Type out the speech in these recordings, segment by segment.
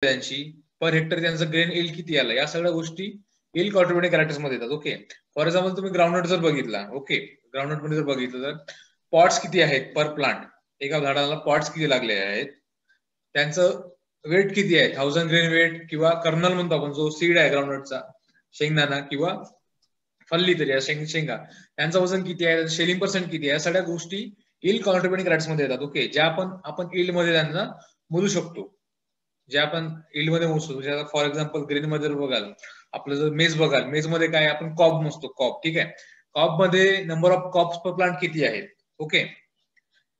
त्यांची, per hectare त्यांचं grain yield किती आलं, या सगळ्या गोष्टी इल्ड कॉन्ट्रीब्युटिंग कॅरेक्टर्स मध्ये येतात. ओके, फॉर एक्झाम्पल तुम्ही ग्राउंडनट जर बघितला, ओके, ग्राउंडनट मध्ये जर बघितलं तर पॉट्स किती आहेत पर प्लांट, एका झाडाला पॉट्स किती लागले आहेत, त्यांचं वेट किती आहे, 1000 ग्रेन वेट किंवा कर्नल म्हणतो आपण, जो सीड आहे ग्राउंडनटचा, शेंगदाणा किंवा फल्ली तरी शेंगा, त्यांचं वजन किती आहे, शेलिंग पर्सेंट किती आहे, या सगळ्या गोष्टी इल्ड कॉन्ट्रीब्युटिंग कॅरेक्टर्स मध्ये येतात. ओके, ज्या आपण इल्ड मध्ये त्यांना मोजू शकतो, जे आपण इल्ड मध्ये मोजतो. फॉर एक्झाम्पल ग्रेन मध्ये बघाल, आपलं जर मेज बघाल, मेज मध्ये काय आपण कॉब मोजतो, कॉब, ठीक आहे, कॉब मध्ये number of Cobbs per plant किती आहेत. ओके,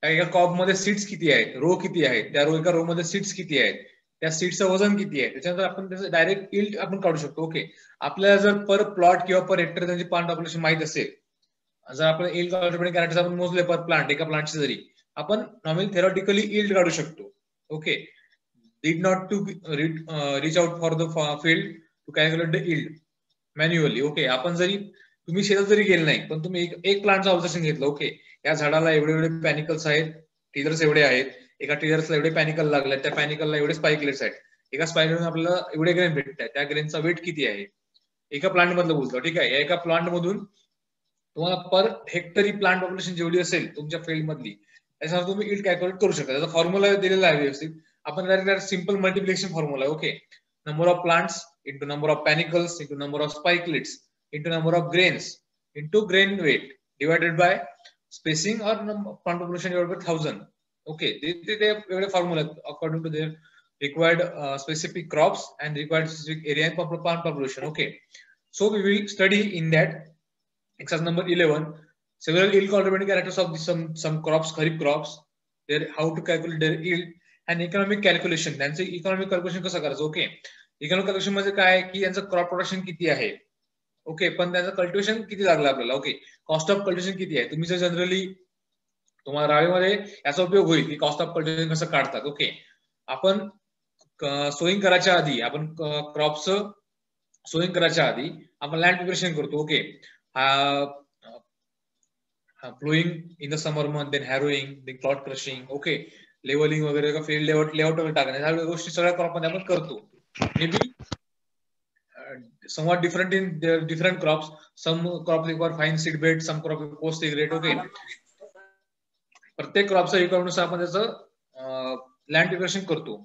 एका कॉब मध्ये सीड्स किती आहेत, रो किती आहेत, त्या एका रो मध्ये सीड्स किती आहेत, त्या सीड्सचं वजन किती आहे, त्याच्यानंतर आपण त्याचं डायरेक्ट इल्ड आपण काढू शकतो. ओके, आपल्याला जर पर प्लॉट किंवा पर हेक्टर त्यांची प्लांट पॉप्युलेशन माहित असेल, जर आपण इल्ड कॉन्ट्रीब्युटिंग कॅरेक्टर्स आपण मोजले पर प्लांट, एका प्लांटचे जरी, आपण नॉर्मली थेरॉटिकली इल्ड काढू शकतो. Okay, did not to reach out for the field to calculate the yield manually. Okay, आपण जरी तुम्ही शेतात जरी गेले नाही, पण तुम्ही एक प्लांटचं ऑब्झर्वेशन घेतलं, ओके, या झाडाला एवढे एवढे पॅनिकल्स आहेत, टीलर्स एवढे आहेत, एका टीलर्सला एवढे पॅनिकल लागले, त्या पॅनिकलला एवढे स्पाइकलेट्स आहेत, एका स्पाइकलेट आपल्याला एवढे ग्रेन भेटत आहेत, त्या ग्रेनचा वेट किती आहे, एका प्लांट मधलं बोलतो. ठीक आहे, एका प्लांट मधून तुम्हाला पर हेक्टरी प्लांट पॉप्युलेशन जेवढी असेल तुमच्या फील्ड मधली, त्याच्यावर तुम्ही इल्ड कॅल्क्युलेट करू शकता. त्याचा फॉर्म्युला दिलेला आहे व्यवस्थित, आपण डायरेक्ट सिंपल मल्टिप्लिकेशन फॉर्म्युला आहे. Okay, number of plants into number of panicles into number of spikelets into number of grains into grain weight divided by spacing और plant population divided by 1000. Okay, ते एवढे formula according to their required specific crops and required specific area and plant population. Okay, so we will study in that exercise number 11 several yield contributing characters of some crops, kharif crops, their how to calculate their yield and economic calculation. त्यांचे economic calculation कसं करायचं. Okay, economic calculation म्हणजे काय की यांचं crop production किती आहे. Okay, पण त्याचं कल्टिवेशन किती लागलं आपल्याला. ओके, कॉस्ट ऑफ कल्टिवेशन किती आहे. तुम्ही जर जनरली तुम्हाला रावेमध्ये याचा उपयोग होईल की कॉस्ट ऑफ कल्टिवेशन कसं काढतात. ओके, आपण सोईंग करायच्या आधी, आपण क्रॉपचं सोईंग करायच्या आधी आपण लँड प्रिपरेशन करतो. Okay, ploughing in the summer month, then harrowing, then clod crushing, okay, levelling वगैरे, फील्ड लेआउट वगैरे टाकणे, ह्या गोष्टी सगळ्या क्रॉप मध्ये आपण करतो. May be somewhat different in different crops. Some crops require fine seed bed, some crop post seed rate. Okay, प्रत्येक क्रॉपचा रिक्वायरमेंट आपण त्याचं लँड प्रिपरेशन करतो.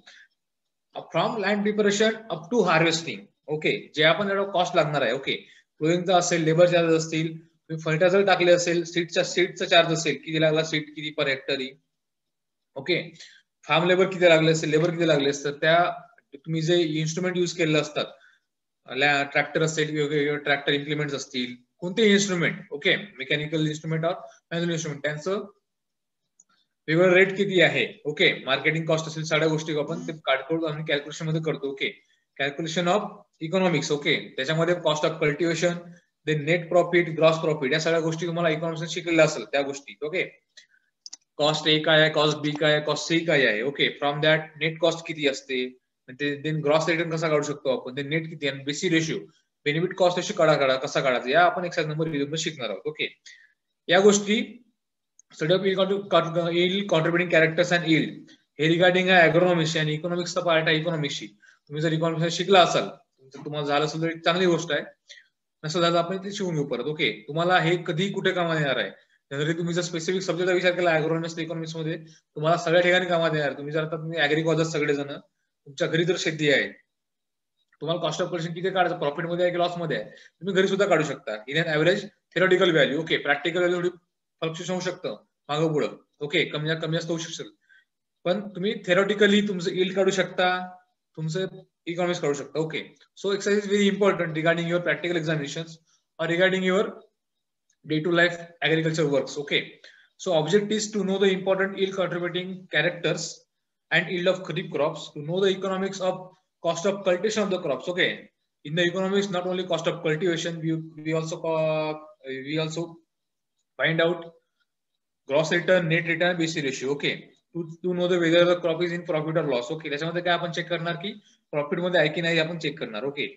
From land preparation up to harvesting. Okay, जे आपण एवढं कॉस्ट लागणार आहे. ओके, प्लोईंगचा असेल, लेबर चार्ज असतील, फर्टिलायझर टाकले असेल, सीडचा चार्ज असेल, किती लागला सीड, किती पर हेक्टरी. ओके, फार्म लेबर किती लागले असेल, लेबर किती लागले असतात, त्या तुम्ही जे इन्स्ट्रुमेंट युज केलेले असतात, ट्रॅक्टर असेल, वेगवेगळे ट्रॅक्टर इम्प्लिमेंट असतील, कोणते इन्स्ट्रुमेंट, ओके, मेकॅनिकल इन्स्ट्रुमेंट और मॅन्युअल इन्स्ट्रुमेंट, त्यांचं वेगळं रेट किती आहे. ओके, मार्केटिंग कॉस्ट असेल, सगळ्या गोष्टी आपण ते काढतो आणि कॅल्क्युलेशन मध्ये करतो. Okay, calculation of economics. Okay, त्याच्यामध्ये cost of cultivation, then net profit, gross profit, या सगळ्या गोष्टी तुम्हाला इकॉनॉमिक्स शिकलेल्या असेल त्या गोष्टी. ओके, कॉस्ट ए काय आहे, कॉस्ट बी काय आहे, कॉस्ट सी काय आहे. Okay, from that net cost किती असते, देन ग्रॉस रिटर्न कसा काढू शकतो आपण, देन नेट किती आहे, बेसी रेशिओ, बेनिफिट कॉस्ट रेशिओ कसा काढायचा, या आपण एक्सरसाइज नंबर 11 मध्ये शिकणार आहोत. ओके, या गोष्टी study of yield contributing characters and yield हे रिगार्डिंग आहे अॅग्रोनॉमिक्स आणि इकॉनॉमिक्सचा पार्ट आहे. इकॉनॉमिक्सशी तुम्ही जर इकॉनॉमिक्स शिकला असाल, तुम्हाला झालं असेल तर एक चांगली गोष्ट आहे, नसं झालं आपण ते शिकून घेऊ परत. ओके, तुम्हाला हे कधी कुठे कामात येणार आहे. जनरली तुम्ही जर स्पेसिफिक सब्जेक्टचा विचार केला अॅग्रोनॉमिक्स इकॉनॉमिक्स मध्ये, तुम्हाला सगळ्या ठिकाणी कामात येणार. तुम्ही जर आता तुम्ही ऍग्रिकॉलर सगळेजण, तुमच्या घरी जर शेती आहे, तुम्हाला कॉस्ट ऑफ कल्टिवेशन किती काढायचं, प्रॉफिट मध्ये आहे की लॉस मध्ये आहे, तुम्ही घरी सुद्धा काढू शकता. In an average theoretical value. Okay, practical value fluctuation होऊ शकतं मागं पुढं. ओके, कमी जास्त होऊ शकतं, पण तुम्ही थेरॉटिकली तुमचं यील्ड काढू शकता, तुमचं इकॉनॉमिक्स काढू शकता. Okay, so exercise is very important regarding your practical examinations और regarding your day to life agriculture works. Okay, so object is to know the important yield contributing characters and yield of kharif crops, to know the economics of cost of cultivation of the crops. Okay, in the economics not only cost of cultivation, we also find out gross return, net return, BC ratio. Okay, to know the whether the crop is in profit or loss. Okay, त्याच्यामध्ये काय आपण check करणार की profit मध्ये आहे की नाही आपण चेक करणार. Okay,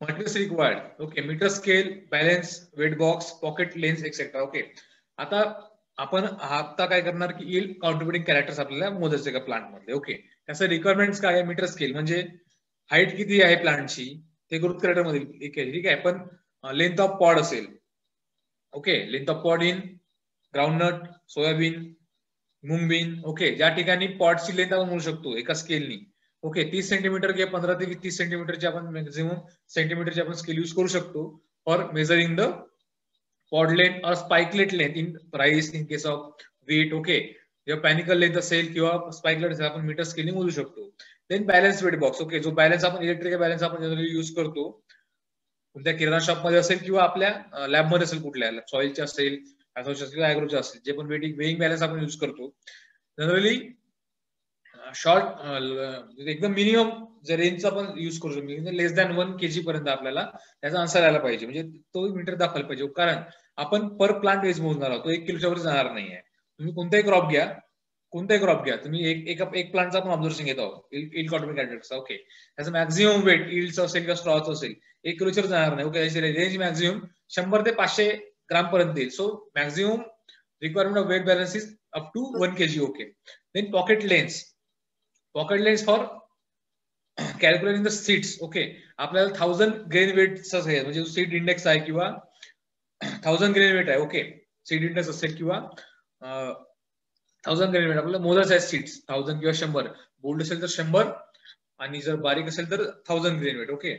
materials required. Okay, meter scale, balance, weight box, pocket lens, etc. Okay, आता आपण आता काय करणार की यील्ड कॉन्ट्रीब्युटिंग कॅरेक्टर्स आपल्याला मोजायचे का प्लांट मधले. ओके, त्याचं रिक्वायरमेंट्स काय आहे, मीटर स्केल म्हणजे हाईट किती आहे प्लांटची ते ग्रोथ कॅरेक्टर मध्ये ठीक आहे. पण लेंथ ऑफ पॉड असेल. Okay, length of pod in groundnut, soybean, mungbean. Okay, ज्या ठिकाणी पॉडची लेंथ आपण म्हणू शकतो एका स्केलनी. ओके, 30 सेंटीमीटर किंवा 15 ते 30 सेंटीमीटरची आपण मॅक्झिमम सेंटीमीटरची आपण स्केल यूज करू शकतो for measuring the pod length और spikelet length in price in case of wheat. Okay, जेव्हा पॅनिकल लेंथ असेल किंवा स्पाइकलेट असेल आपण मीटर स्केलने मोजू शकतो. Then balance weight box. Okay, जो बॅलन्स आपण इलेक्ट्रिकल बॅलन्स आपण जनरली यूज करतो कोणत्या किराणा शॉप मध्ये असेल किंवा आपल्या लॅबमध्ये असेल, कुठल्या सॉइलचे असेल, किंवा ॲग्रोचे असेल, जे पण वेइंग बॅलन्स आपण यूज करतो जनरली शॉर्ट एकदम मिनिमम जे रेंजचा आपण युज करू शकतो, लेस दॅन 1 kg पर्यंत आपल्याला त्याचा आन्सर आला पाहिजे, म्हणजे तो मीटर दाखवायला पाहिजे. कारण आपण पर प्लांट वेज मोजणार आहोत, तो 1 किलोच्या वर जाणार नाहीये. तुम्ही कोणताही क्रॉप घ्या, तुम्ही एक प्लांटचा आपण ऑब्झर्वेशन घेत आहोत, यील्ड कॉन्ट्रीब्युटिंग कॅरेक्टरचा. ओके, त्याचं मॅक्झिमम वेट यील्डचं असेल किंवा स्ट्रॉचं असेल 1 किलोच्या वर जाणार नाही. ओके, त्याची रेंज मॅक्झिमम 100 ते 500 ग्राम पर्यंत येईल. So maximum requirement of weight balance is up to 1 kg. Okay, then pocket lens for calculating the seeds. Okay, आपल्याला 1000 ग्रेन वेटचा म्हणजे सीड इंडेक्स आहे किंवा 1000 ग्रेन वेट आहे. ओके, सीड इंडेक्स असेल किंवा 1000 ग्रेन वेट आपल्याला मोजायचं आहे. सीड्स 1000 किंवा 100, बोल्ड असेल तर 100 आणि जर बारीक असेल तर 1000 ग्रेन वेट. ओके,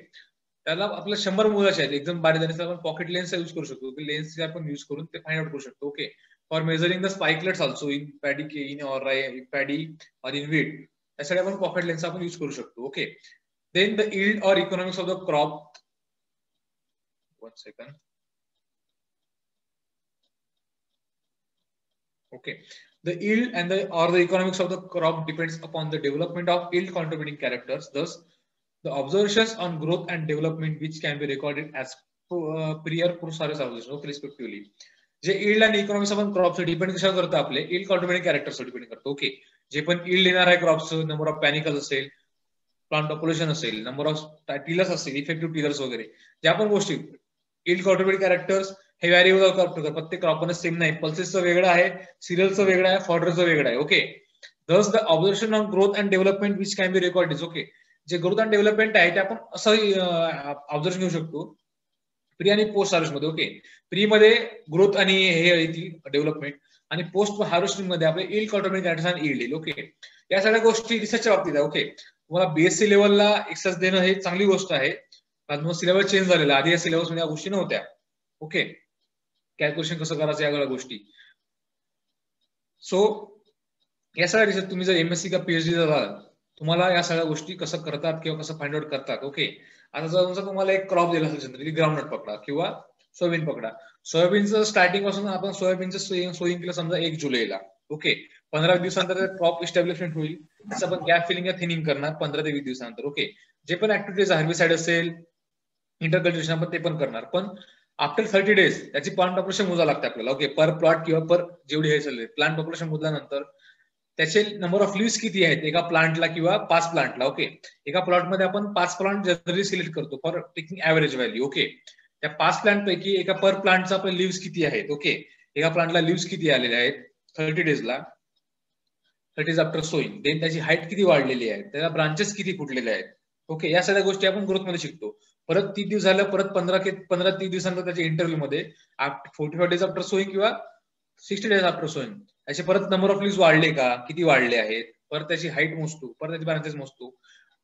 त्याला आपल्याला 100 मोजायचे आहेत. एकदम बारीक झाले आपण पॉकेट लेन्स यूज करू शकतो. लेन्स आपण यूज करून ते फाइंड आउट करू शकतो. Okay, for measuring the spikelets also in paddy और इन वीट, त्यासाठी आपण पॉकेट लेन्स आपण यूज करू शकतो. ओके, देन द यील्ड और economics of the crop. 1 second. Okay, the yield and the economics of the crop depends upon the development of yield contributing characters. Thus, the observations on growth and development which can be recorded as prior post-harvest observations, okay, respectively. जे yield आणि economics आपण crop depend कशावर करतो, आपले yield contributing characters depend करतो. Okay, जे पण yield येणार आहे क्रॉपचं, नंबर ऑफ पॅनिकल्स असेल, प्लांट पॉप्युलेशन असेल, नंबर ऑफ टिलर्स असेल, इफेक्टिव्ह टिलर्स वगैरे, ज्या पण गोष्टी yield contributing characters हे व्हॅरिएबल करतो. प्रत्येक क्रॉपमध्ये सेम नाही. पल्सेसचं वेगळं आहे, सिरियलचं वेगळं आहे, फॉडरचं वेगळं आहे. ओके, दस the observation on growth and development which can be recorded. Okay, जे ग्रोथ अँड डेव्हलपमेंट आहे ते आपण असं ऑब्झर्वेशन घेऊ शकतो प्री आणि पोस्ट हार्वेस्ट मध्ये. ओके, प्री मध्ये ग्रोथ आणि हे येतील डेव्हलपमेंट, आणि पोस्ट हार्वेस्टिंग मध्ये आपले यील्ड कॉन्ट्रीब्युटिंग कॅरेक्टर्स आणि यील्ड येईल. ओके, या सगळ्या गोष्टी रिसर्चच्या बाबतीत आहे. ओके, तुम्हाला बीएससी लेवलला एक्सेस देणं हे चांगली गोष्ट आहे, कारण सिलेबस चेंज झालेला, आधी या सिलेबस मध्ये या गोष्टी नव्हत्या. ओके, कॅल्क्युलेशन कसं करायचं या सगळ्या गोष्टी. सो या सगळ्या रिसर्च तुम्ही जर एमएससी का पीएचडी झाला, तुम्हाला या सगळ्या गोष्टी कसं करतात किंवा कसं फाइंड आउट करतात. ओके, आता जर तुम्हाला एक क्रॉप दिला असेल जनरली, ग्राउंडनट पकडा किंवा सोयाबीन पकडा. सोयाबीनचं स्टार्टिंग पासून आपण सोयाबीनचं सोईंग केलं समजा 1 जुलैला. ओके, 15 दिवसानंतर क्रॉप इस्टॅब्लिशमेंट होईल, त्याचं आपण गॅप फिलिंग या थिनिंग करणार 15 ते 20 दिवसानंतर. ओके, जे पण ऍक्टिव्हिटीज हार्बिसाइड असेल, इंटरकल्टिव्हेशन आपण ते पण करणार. पण आफ्टर 30 days त्याची प्लांट पॉप्युलेशन मोजावं लागतं आपल्याला. ओके, पर प्लॉट किंवा पर जेवढी हे चालले प्लांट पॉप्युलेशन मोजल्यानंतर त्याचे नंबर ऑफ लिव्स किती आहेत एका प्लांटला किंवा 5 प्लांटला. ओके, एका प्लॉटमध्ये आपण 5 प्लांट जनरली सिलेक्ट करतो for taking average value. Okay, त्या 5 प्लांट पैकी एका पर प्लांटचा आपण लिव्स किती आहेत. ओके, एका प्लांटला लिव्स किती आलेले आहेत 30 daysला, that is after sowing. Then त्याची हाईट किती वाढलेली आहे, त्याला ब्रांचेस किती फुटलेले आहेत. ओके, या सगळ्या गोष्टी आपण ग्रोथ मध्ये शिकतो. परत 30 दिवस झालं, परत 15-30 दिवसानंतर त्याच्या इंटरव्ह्यू मध्ये 45 days आफ्टर सोईंग किंवा 60 days आफ्टर सोईंग त्याचे परत नंबर ऑफ लिव्स वाढले का, किती वाढले आहेत, परत त्याची हाईट मोजतो, परत त्याची ब्रांचेस मोजतो.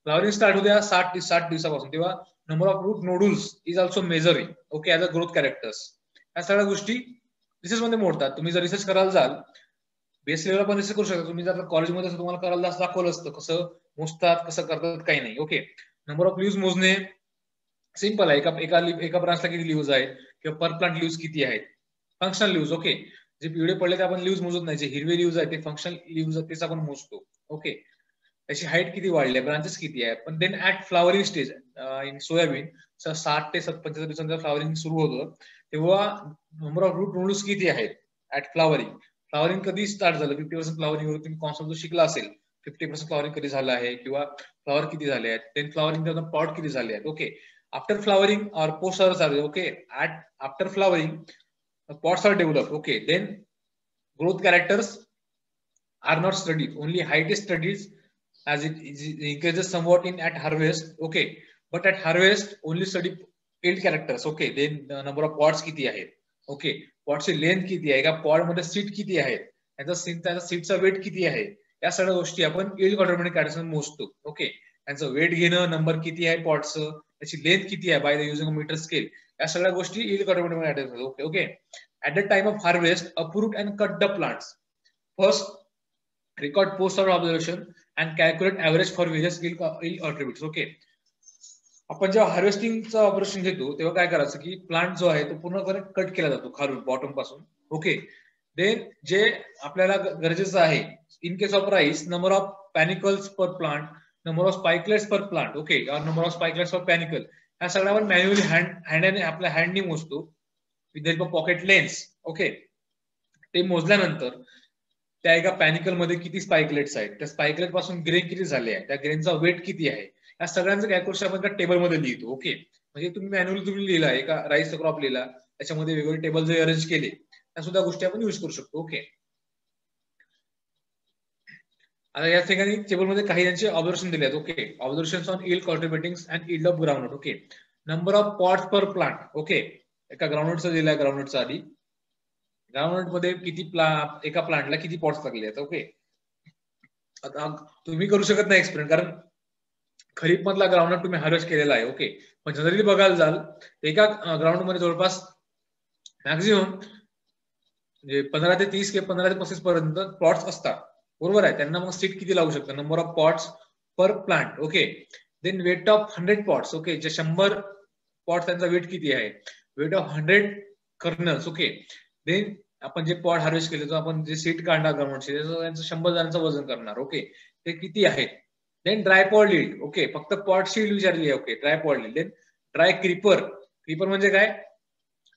फ्लॉवरिंग स्टार्ट होत्या 60 दिवसापासून, तेव्हा number of root nodules is also measuring. Okay, as a growth characters. या सगळ्या गोष्टी रिसर्च मध्ये मोडतात. तुम्ही जर रिसर्च करायला जाल, बेस लेवलला पण रिसर्च करू शकता तुम्ही. जर कॉलेजमध्ये तुम्हाला करायला दाखवलं असतं कसं मोजतात, कसं करतात, काही नाही. ओके, नंबर ऑफ लिव्स मोजणे सिंपल आहे. एका ब्रांचला किती लिव्स आहेत किंवा पर प्लांट लिव्स किती आहेत. Functional lives. ओके, जे पिवळे पडले ते आपण लिव्स मोजत नाही, जे हिरवे लिव्स आहेत ते फंक्शनल लिव्स आहेत तेच आपण मोजतो. ओके, त्याची हाईट किती वाढली आहे, ब्रांचेस किती आहेत. पण then at flowering stage in soybean 60 ते 75 दिवसांचा फ्लॉवरिंग सुरू होतं, तेव्हा नंबर ऑफ रूट नोड्स किती आहेत ऍट फ्लॉवरिंग. फ्लॉवरिंग कधी स्टार्ट झालं, 50% फ्लॉवरिंग तुम्ही कॉन्सेप्ट शिकला असेल, 50% फ्लॉवरिंग कधी झालं आहे किंवा फ्लॉवर किती झाले आहेत, देन फ्लॉवरिंग पॉट किती झाले आहेत. ओके, आफ्टर फ्लॉवरिंग और post harvest. Okay, after flowering pots are developed. Okay, then growth characters are not studied, only height is studied as it increases somewhat in at harvest. Okay, but at harvest only study yield characters. Okay, then number of pods किती आहेत. Okay, पॉडची length किती आहे, का pod मध्ये seat किती आहे, त्याचा सीटचा weight किती आहे, या सगळ्या गोष्टी आपण यील्ड कॉन्ट्रीब्युटिंग कॅरेक्टर्स मोजतो. ओके, त्यांचं वेट घेणं, नंबर किती आहे पॉडचं, त्याची लेंथ किती आहे by the using meter scale, या सगळ्या गोष्टी yield contributing characters. Okay okay, at the time of harvest uproot and cut the plants. First record post observation and calculate average for various yield attributes. Okay, आपण जेव्हा हार्वेस्टिंगचं operation घेतो तेव्हा काय करायचं की प्लांट जो आहे तो पूर्णपणे कट केला जातो खालून बॉटम पासून. ओके, देन जे आपल्याला गरजेचं आहे in case of rice, number of panicles per plant, number of spikelets per plant. Okay, number of spikelets per panicle, ह्या सगळ्या आपण मॅन्युअली हँडने आपल्या हँडनी मोजतो with help of pocket lens. Okay, ते मोजल्यानंतर त्या एका पॅनिकल मध्ये किती स्पाइकलेट्स आहेत, त्या स्पाइकलेट पासून ग्रेन किती झाले आहे, त्या ग्रेनचा वेट किती आहे, या सगळ्यांचं कॅल्क्युलेशन आपण त्या टेबल मध्ये लिहितो. ओके, म्हणजे तुम्ही मॅन्युअली तुम्ही लिहिला एका राईसचा क्रॉप लिहिला, त्याच्यामध्ये वेगवेगळे टेबल जे अरेंज केले, त्या सुद्धा गोष्टी आपण युज करू शकतो. ओके, आता या ठिकाणी टेबलमध्ये काही त्यांचे ऑब्झर्वेशन दिले आहेत. Okay, observation on yield contributing and yield of groundnut. Okay, number of pots per plant. Okay, एका ग्राउंडनटचा दिलाय, ग्राउंडनटचा आधी ग्राउंडनट मध्ये किती एका प्लांटला किती पॉट्स लागले आहेत. ओके, आता तुम्ही करू शकत नाही एक्सप्लेन, कारण खरीप मधला ग्राउंडनट तुम्ही हार्वेस्ट केलेला आहे. ओके, पण जनरली बघायला जाल एका ग्राउंड मध्ये जवळपास मॅक्झिमम म्हणजे 15 ते 30 किंवा 15 ते 35 पर्यंत प्लॉट्स असतात. बरोबर आहे, त्यांना मग सीट किती लागू शकतं, number of pots per plant. Okay, then weight of 100 pods. Okay, जे 100 पॉट्स त्यांचा वेट किती आहे, weight of 100 kernels. Okay, then आपण जे पॉट हार्वेस्ट केले, आपण जे सीट काढणार ग्राउंडचे, त्यांचं 100 जणांचं वजन करणार. ओके, ते किती आहे. Then dry pod yield. Okay, फक्त पॉट शील्ड विचारली आहे. Okay, dry pod yield. Then dry creeper. Creeper म्हणजे काय,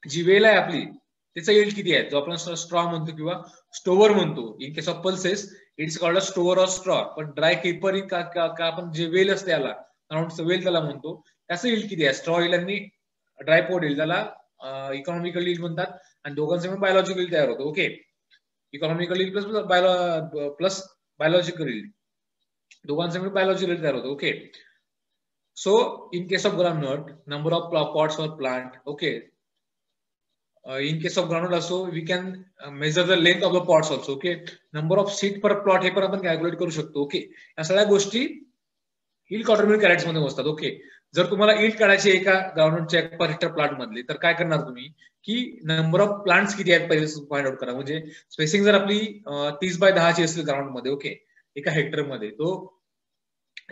जी वेल आहे आपली त्याचा यील्ड किती आहे, जो आपण स्ट्रॉ म्हणतो किंवा स्टोवर म्हणतो. In case of pulses it's called a stover of straw, पण ड्राय क्रीपर का आपण जे वेल असते याला ग्राउंडचं वेल त्याला म्हणतो, त्याचं यील्ड किती आहे. स्ट्रॉ यील्ड आणि ड्राय पॉड यील्ड त्याला इकॉनॉमिकल यील्ड म्हणतात, आणि दोघांचे पण बायोलॉजिकल यील्ड तयार होतो. Okay, economical yield plus biological yield, दोघांचे पण बायोलॉजिकल यील्ड तयार होतो. Okay, so in case of groundnut number of pods for plant. Okay, in case of groundnut also we can measure the length of the pods also. Okay, number of seed per plot हे पण आपण calculate करू शकतो. Okay, या सगळ्या गोष्टी yield contributing characters मध्ये मोजतात. ओके, जर तुम्हाला यील्ड काढायची एका ग्राउंडनटच्या पर हेक्टर प्लांट मधली, तर काय करणार तुम्ही की नंबर ऑफ प्लांट्स किती आहेत पहिले फाइंड आउट करा. म्हणजे स्पेसिंग जर आपली 30 बाय 10 ची असेल ग्राउंड मध्ये, ओके, एका हेक्टर मध्ये, तो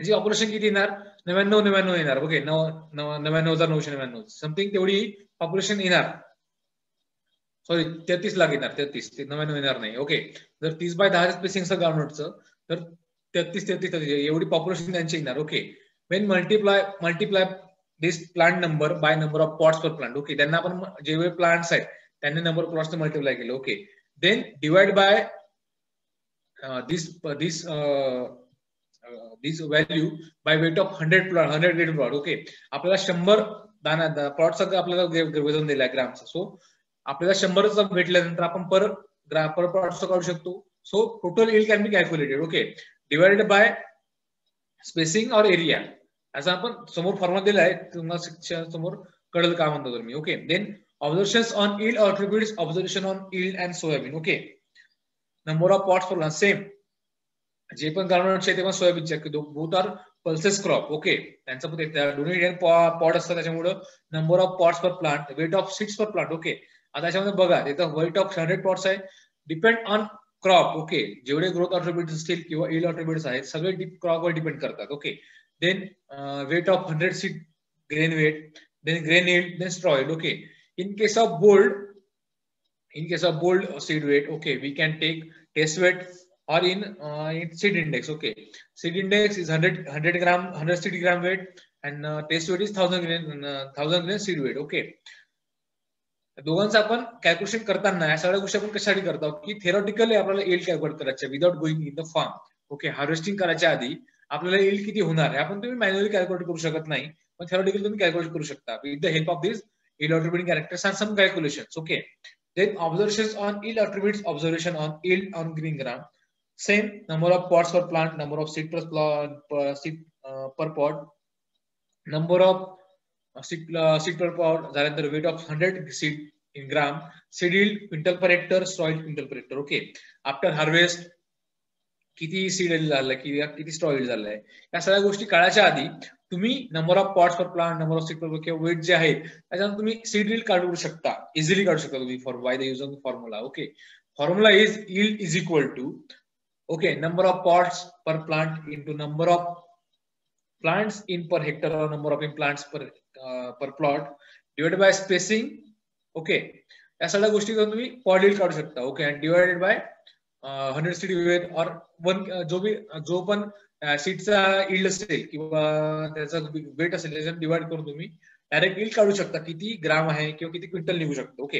जी पॉप्युलेशन किती येणार, 99 येणार. ओके, 99,999 समथिंग तेवढी पॉप्युलेशन येणार. सॉरी 33 लाख येणार, 33, 99 येणार नाही. ओके, जर 30 बाय 10 स्पेसिंग ग्राउंडनटचं, तर 33 एवढी पॉप्युलेशन त्यांची येणार. Okay, when multiply this plant number by number of pots per plant. Okay, त्यांना आपण जेवढे प्लांट्स आहेत त्यांनी नंबर ऑफ प्लॉट्स मल्टिप्लाय केलं. Okay, then divide by this value by weight of 100 grade plot. Okay, आपल्याला 100 दाना प्लॉटचं आपल्याला वजन दिलंय ग्रामचं. सो आपल्याला 100 भेटल्यानंतर आपण पर प्लॉटचं काढू शकतो. So total yield can be calculated. Okay, divided by spacing और एरिया, असं आपण समोर फॉर्म्युला दिला आहे, तुम्हाला समोर कळेल का म्हणतो तुम्ही. Okay, then observations on yield attributes, observation on yield and soybean. Okay, number of pods for same, जे पण ग्राउंडनटचे ते पण सोयाबीनचे both are pulses crop. Okay, त्यांचं दोन्ही पॉट असतात, त्याच्यामुळे number of pots per plant, weight of seeds per plant. Okay, आता याच्यामध्ये बघा तिथं वेट ऑफ 100 पॉट्स आहे, डिपेंड ऑन क्रॉप. ओके, जेवढे ग्रोथ अट्रिब्यूट्स असतील किंवा यील्ड अट्रिब्यूट्स आहेत सगळे क्रॉपवर डिपेंड करतात. Okay, then weight of 100 seed grain weight, then grain yield, then straw yield. Okay, in case of bold seed weight, okay, we can take test weight or in seed index. Okay, seed index is 100 gram 100 seed gram weight and test weight is 1000 grain seed weight. Okay, दोघांचं आपण calculation करताना या सगळ्या गोष्टी आपण कशासाठी करतो की थेरॉटिकली आपल्याला यील्ड कॅल्क्युलेट करायचं without going in the farm. Okay, harvesting करायच्या आधी आपल्याला यील्ड किती होणार आहे आपण तुम्ही मॅन्युअली कॅल्क्युलेट करू शकत नाही, पण थेरॉटिकली तुम्ही कॅल्क्युलेट करू शकता with the help of this yield attributing characters and some calculations. Okay, Then observations on yield attributes, observation on yield on green gram. Same number of pods per plant, number of seed seed per pod, number of seed per pod, the weight of 100 seed in gram, seed yield quintal per hectare, soil quintal per hectare. Okay. After harvest, किती seed झालंय किती स्टॉईल झालंय या सगळ्या गोष्टी कळायच्या आधी तुम्ही number of pots per plant, number of seed पर किंवा वेट जे आहे त्याच्यानंतर तुम्ही सीड यील्ड काढू शकता, इझिली काढू शकता तुम्ही for by the use of formula. Okay, formula is yield is equal to okay number of pots per plant into number of plants in per hectare और number of in plants per plot divided by spacing. Okay, या सगळ्या गोष्टी करून तुम्ही pod yield काढू शकता. Okay, and divided by 100 seed weight और जो पण सीडचा यील्ड असेल किंवा त्याचा वेट असेल त्याच्यात डिवाइड करून तुम्ही डायरेक्ट यील्ड काढू शकता, किती ग्राम आहे किंवा किती क्विंटल निघू शकतो. Okay,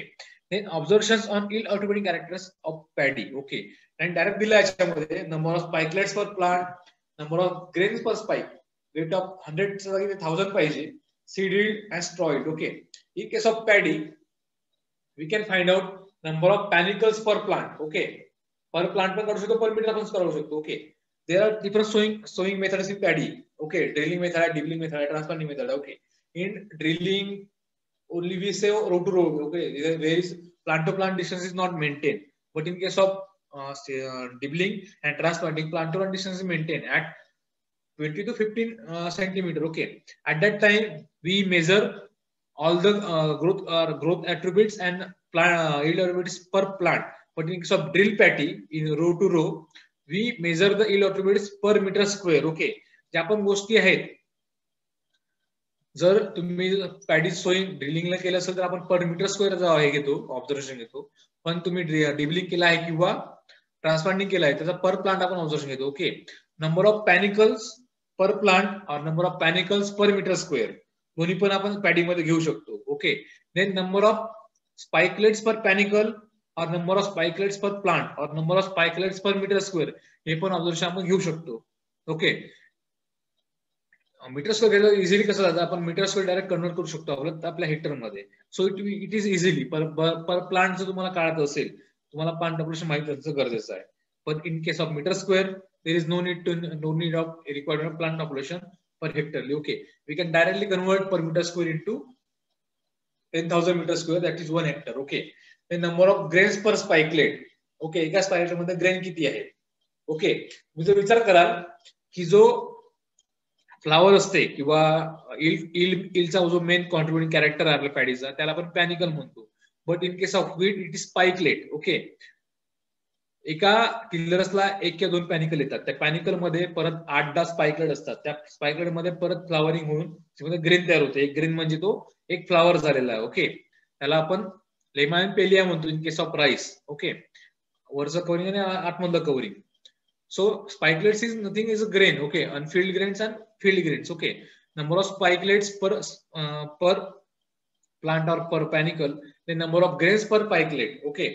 then observations on yield automatic characters of paddy. Okay, आणि डायरेक्ट दिला याच्यामध्ये number of spikelets per plant, number of grains per spike, weight of 100 च्या जागी 1000 पाहिजे, seed yield and straw yield. Okay, in case of paddy we can find out number of panicles per plant. Okay, per plant पण काढू शकतो, per metre पण काढू शकतो. Okay, there are different sowing methods in paddy. Okay, drilling method आहे, dibbling method आहे, transplanting method आहे. Okay, in drilling only we say row to row. Okay, where is plant to plant distance is not maintained, but in case of dibbling and transplanting, plant to plant distance is maintained at 20 to 15 centimeter. Okay, at that time we measure all the growth attributes and plant yield attributes per plant. But in case of drill patty in row to row, we measure the yield attributes per meter square. Okay, ज्या पण गोष्टी आहेत, जर तुम्ही paddy sowing ड्रिलिंगला केलं असेल तर आपण पर मीटर स्क्वेअर हे घेतो, ऑब्झर्वेशन घेतो. पण तुम्ही डिबलिंग केला आहे किंवा ट्रान्सप्लांटिंग केला आहे त्याचा पर प्लांट आपण ऑब्झर्वेशन घेतो. Okay, number of panicles per plant और number of panicles per metre square दोन्ही पण आपण पॅडी मध्ये घेऊ शकतो. Okay, then number of spikelets per panicle और number of spikelets per plant और number of spikelets per metre square हे पण ऑब्झर्वेशन आपण घेऊ शकतो. ओके, मीटर स्क्वेअर इझिली कसं जातं, आपण मीटर स्क्वेअर डायरेक्ट कन्वर्ट करू शकतो आपल्या हेक्टर मध्ये. So it is easily per plant जर तुम्हाला काढत असेल, तुम्हाला प्लांट पॉप्युलेशन माहित असणं गरजेचं आहे. पण in case of metre square there is no need of required plant population per हेक्टरली. Okay, we can directly convert per metre square into 10,000 metre square, that is 1 hectare. Okay, number of grains per spikelet. Okay, एका spikelet मध्ये grain किती आहे. Okay, तुम्ही जर विचार कराल की जो फ्लावर असते किंवा इल्डचा जो मेन कॉन्ट्रीब्युटिंग कॅरेक्टर आहे आपल्या पॅडीचा त्याला आपण पॅनिकल म्हणतो. But in case of wheat it is spikelet. Okay, एका टिलर्सला 1 किंवा 2 पॅनिकल येतात, त्या पॅनिकल मध्ये परत 8-10 स्पाइकलेट असतात, त्या स्पाइकलेट मध्ये परत फ्लावरिंग होऊन ग्रेन तयार होते. एक ग्रेन म्हणजे तो एक फ्लावर झालेला आहे. ओके, त्याला आपण लेमान पेलिया म्हणतो in case of rice. Okay, वरचं कवरिंग आणि आतमधलं covering. So spikelets is nothing is a grain. Okay, unfilled grains and filled grains. Okay, number of spikelets per plant or per panicle, the number of grains per spikelet. Okay,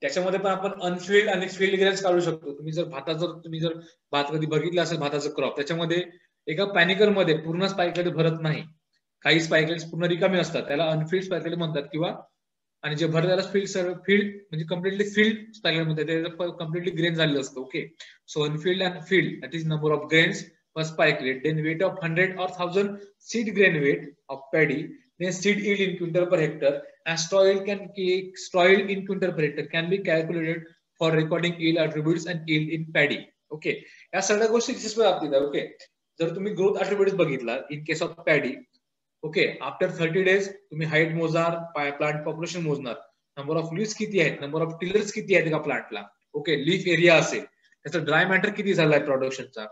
त्याच्यामध्ये पण आपण Anfield आणि field grains काढू शकतो. तुम्ही जर भात कधी बघितला असेल, भाताचं क्रॉप, त्याच्यामध्ये एका पॅनिकल मध्ये पूर्ण स्पाइकलेट भरत नाही, काही स्पाइकलेट्स पूर्ण रिकामी असतात, त्याला अनफिल्ड स्पाइकलेट म्हणतात. किंवा आणि जे भरत त्याला फील्ड म्हणजे कम्प्लिटली फील्ड स्पाइकलेट मध्ये कम्प्लिटली ग्रेन झालेलं असतं. Okay, so unfilled and filled that is number of grains per spikelet. Then weight of 100 or 1000 seed grain weight of paddy. Then seed yield in quintal per hectare and straw yield in quintal per hectare can be calculated for recording yield attributes and yield in paddy. Okay, या सगळ्या गोष्टी बाबतीत. Okay, जर तुम्ही growth attributes बघितला in case of paddy, okay, after 30 days तुम्ही height मोजणार, plant population मोजणार, नंबर ऑफ लीव्स किती आहेत, नंबर ऑफ टिलर्स किती आहेत एका प्लांटला. ओके, लीफ एरिया असेल, त्याचा ड्राय मॅटर किती झालाय प्रोडक्शनचा.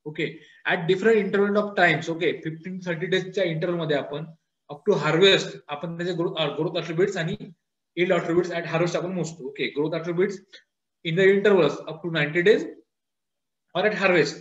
Okay, at different interval of times. Okay, 15-30 डेजच्या इंटरव्हल मध्ये आपण अप टू हार्वेस्ट आपण त्याचे ग्रोथ अट्रिब्यूट्स आणि यील्ड अट्रिब्यूट्स ऍट हार्वेस्ट आपण मोजतो. Okay, growth attributes in the intervals up to 90 days or at harvest,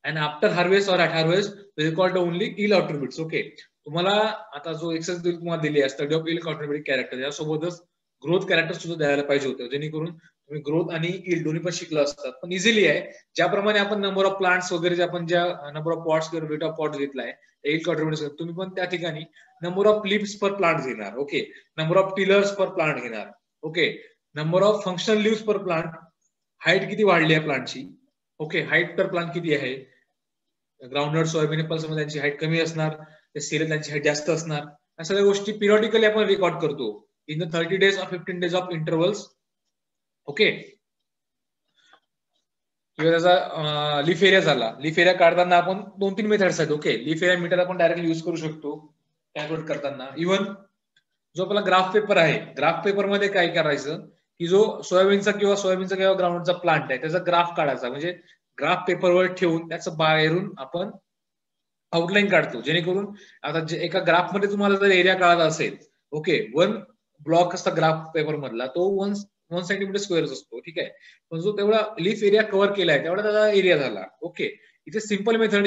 and after harvest or at harvest we record only yield attributes. Okay, तुम्हाला आता जो exercise तुम्हाला दिली आहे study of yield contributing character, यासोबतच growth character सुद्धा द्यायला पाहिजे होतं, जेणेकरून तुम्ही ग्रोथ आणि यील्ड दोन्ही पण शिकलं असतात. पण इझिली आहे, ज्याप्रमाणे आपण नंबर ऑफ प्लांट्स वगैरे आपण ज्या नंबर ऑफ पॉट्स किंवा रेट ऑफ पॉट्स घेतलाय यील्ड कॉन्ट्रीब्युटिंग, तुम्ही पण त्या ठिकाणी number of leaves per plant घेणार. Okay, number of tillers per plant घेणार. Okay. Number of functional leaves per plant, height किती वाढली आहे प्लांटची, ओके. हाईट पर प्लांट किती आहे, ग्राउंडनट सोयाबीन पल्स मध्ये त्यांची हाईट कमी असणार, सेल त्यांची हाईट जास्त असणार. या सगळ्या गोष्टी पिरियडिकली आपण रेकॉर्ड करतो in the 30 days or 15 days of intervals, okay. किंवा त्याचा लीफ एरिया झाला, लीफ एरिया काढताना आपण 2-3 मेथड्स आहेत, ओके. लीफ एरिया मीटर आपण डायरेक्टली युज करू शकतो कॅल्क्युलेट करताना. इव्हन जो आपला ग्राफ पेपर आहे, ग्राफ पेपर मध्ये काय करायचं की जो सोयाबीनचा किंवा ग्राउंडचा प्लांट आहे त्याचा ग्राफ काढायचा, म्हणजे ग्राफ पेपरवर ठेवून त्याचं बाहेरून आपण आउटलाईन काढतो, जेणेकरून आता एका ग्राफ मध्ये तुम्हाला जर एरिया काढायचा असेल, ओके, 1 ब्लॉक असता ग्राफ पेपर मधला तो 1 सेंटीमीटर स्क्वेअर असतो, ठीक आहे. पण जो तेवढा लीफ एरिया कव्हर केलाय तेवढा त्याचा एरिया झाला, ओके. इथे सिंपल मेथड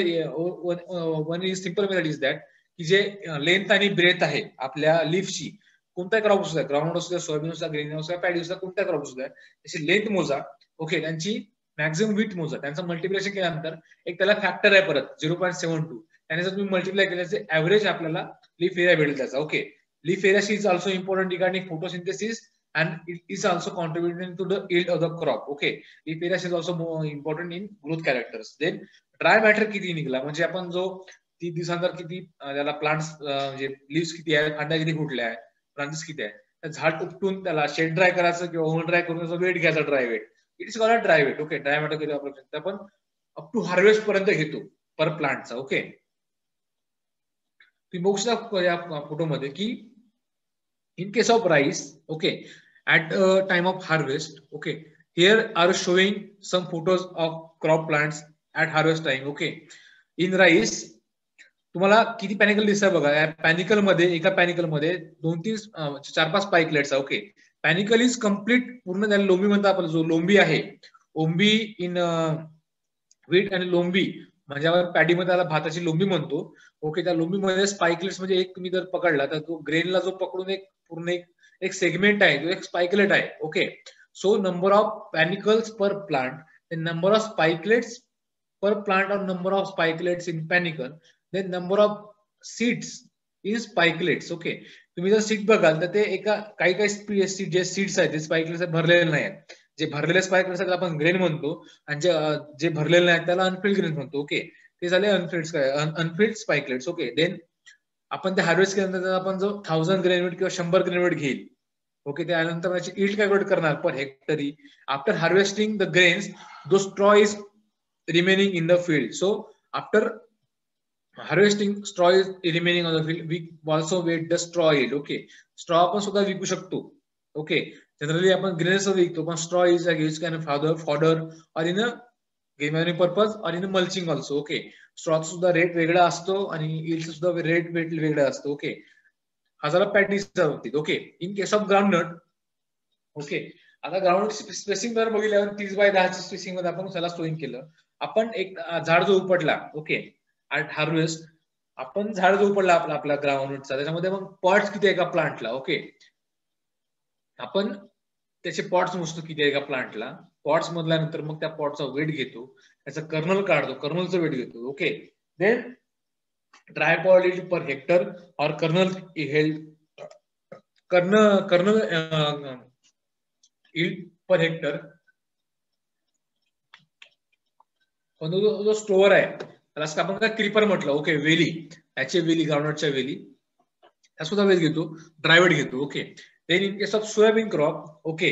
इज दॅट की जे लेंथ आणि ब्रेथ आहे आपल्या लीफची, कोणत्या क्रॉप असू द्या, ग्राउंड असू द्या, सोयाबीन असू द्या, ग्रीन असू द्या, पॅडी असू द्या, कोणत्या क्रॉप असू द्या, त्याची लेंथ मोजा, ओके. त्यांची मॅक्झिमम विथ मोजा, त्यांचं मल्टिप्लिकेशन केल्यानंतर एक त्याला फॅक्टर आहे परत 0.72, त्याने जर तुम्ही मल्टिप्लाय केल्याचे ऍव्हरेज आपल्याला लीफ एरिया भेटेल त्याचा, okay. Leaf area is also important regarding photosynthesis and it is also contributing to the yield of the crop, okay. Leaf area is also more important in growth characters. Then dry matter किती निघाला, म्हणजे आपण जो 30 दिवसांतर किती त्याला plants म्हणजे leaves किती आहे, फांद्या किती फुटल्या आहे, ब्रांचेस किती आहे, झाड उपटून त्याला शेड ड्राय करायचं किंवा ओव्हन ड्राय करून वेट घ्यायचा, dry weight, it is called dry weight, okay. Dry matter किती वापरू शकतो आपण, अप टू हार्वेस्ट पर्यंत घेतो पर प्लांटचा, ओके. तुम्ही बघू शकता या फोटोमध्ये की in case of rice, okay, at time of harvest, okay, here are showing some photos of crop plants at harvest time, okay. In rice तुम्हाला किती पॅनिकल दिसतात बघा, या पॅनिकल मध्ये, एका पॅनिकल मध्ये 2-3 4-5 स्पाइकलेट्स, ओके. पॅनिकल इज कम्प्लीट, पूर्ण त्याला लोंबी म्हणतात आपण, जो लोंबी आहे, ओंबी इन व्हीट आणि लोंबी म्हणजे आपण पॅडीमध्ये त्याला भाताची लोंबी म्हणतो, ओके. त्या लोंबीमध्ये स्पाइकलेट्स म्हणजे एक तुम्ही जर पकडला तर तो ग्रेनला जो पकडून एक पूर्ण एक सेगमेंट आहे, तो एक स्पाइकलेट आहे, okay. So number of panicles per plant, number of spikelets per plant or number of spikelets in panicle, then number of seeds in spikelets, okay. तुम्ही जर सीड बघाल तर ते एका काही जे सीड्स आहेत ते स्पाइकलेट्स भरलेले नाही आहेत, जे भरलेले स्पाइकलेट्स आहेत आपण ग्रेन म्हणतो, आणि जे भरलेले नाही त्याला अनफिल्ड ग्रेन म्हणतो, ओके. ते झाले अनफिल्ड स्पाइकलेट्स, ओके. देन आपण ते हार्वेस्ट केल्यानंतर आपण जो 1000 ग्रेनवेट किंवा 100 ग्रेनवेट घेईल, ओके, त्यानंतर त्याची यील्ड कॅल्क्युलेट करणार पर हेक्टरी. After harvesting the grains, though straw is remaining in the field. So after harvesting, straw is remaining on the field. We also weight the straw yield, okay. Straw आपण सुद्धा विकू शकतो, okay. Generally आपण grains विकतो, पण straw is used kind of fodder or in a game purpose or in a mulching also, okay. straw सुद्धा rate वेगळा असतो आणि yield सुद्धा रेट वेगळा असतो, ओके. हा झाला पॅडीचा बाबतीत, okay. In case of groundnut, okay. आता ग्राउंडनट स्पेसिंग जर बघितल्यावर 30x10 स्पेसिंग मध्ये आपण त्याला स्टोइंग केलं. आपण एक झाड जो उपटला, ओके, ऍट हार्वेस्ट, आपण झाड जो उपटला आपला ग्राउंडचा, त्याच्यामध्ये मग पॉट्स किती आहे एका प्लांटला, ओके. आपण त्याचे पॉट्स मोजतो किती आहे एका प्लांटला, पॉट्स मधल्यानंतर मग त्या पॉटचा वेट घेतो, त्याचा कर्नल काढतो, कर्नलचा वेट घेतो, okay. Then dry pod yield per hectare और कर्नल यील्ड पर हेक्टर. पण जो स्टोअर आहे त्याला आपण काय क्रीपर म्हटलं, ओके, वेली, त्याचे वेली, ग्राउंडनटच्या वेली, त्या सुद्धा वेट घेतो, ड्रायवेट घेतो, okay. Then in case of soybean crop, okay,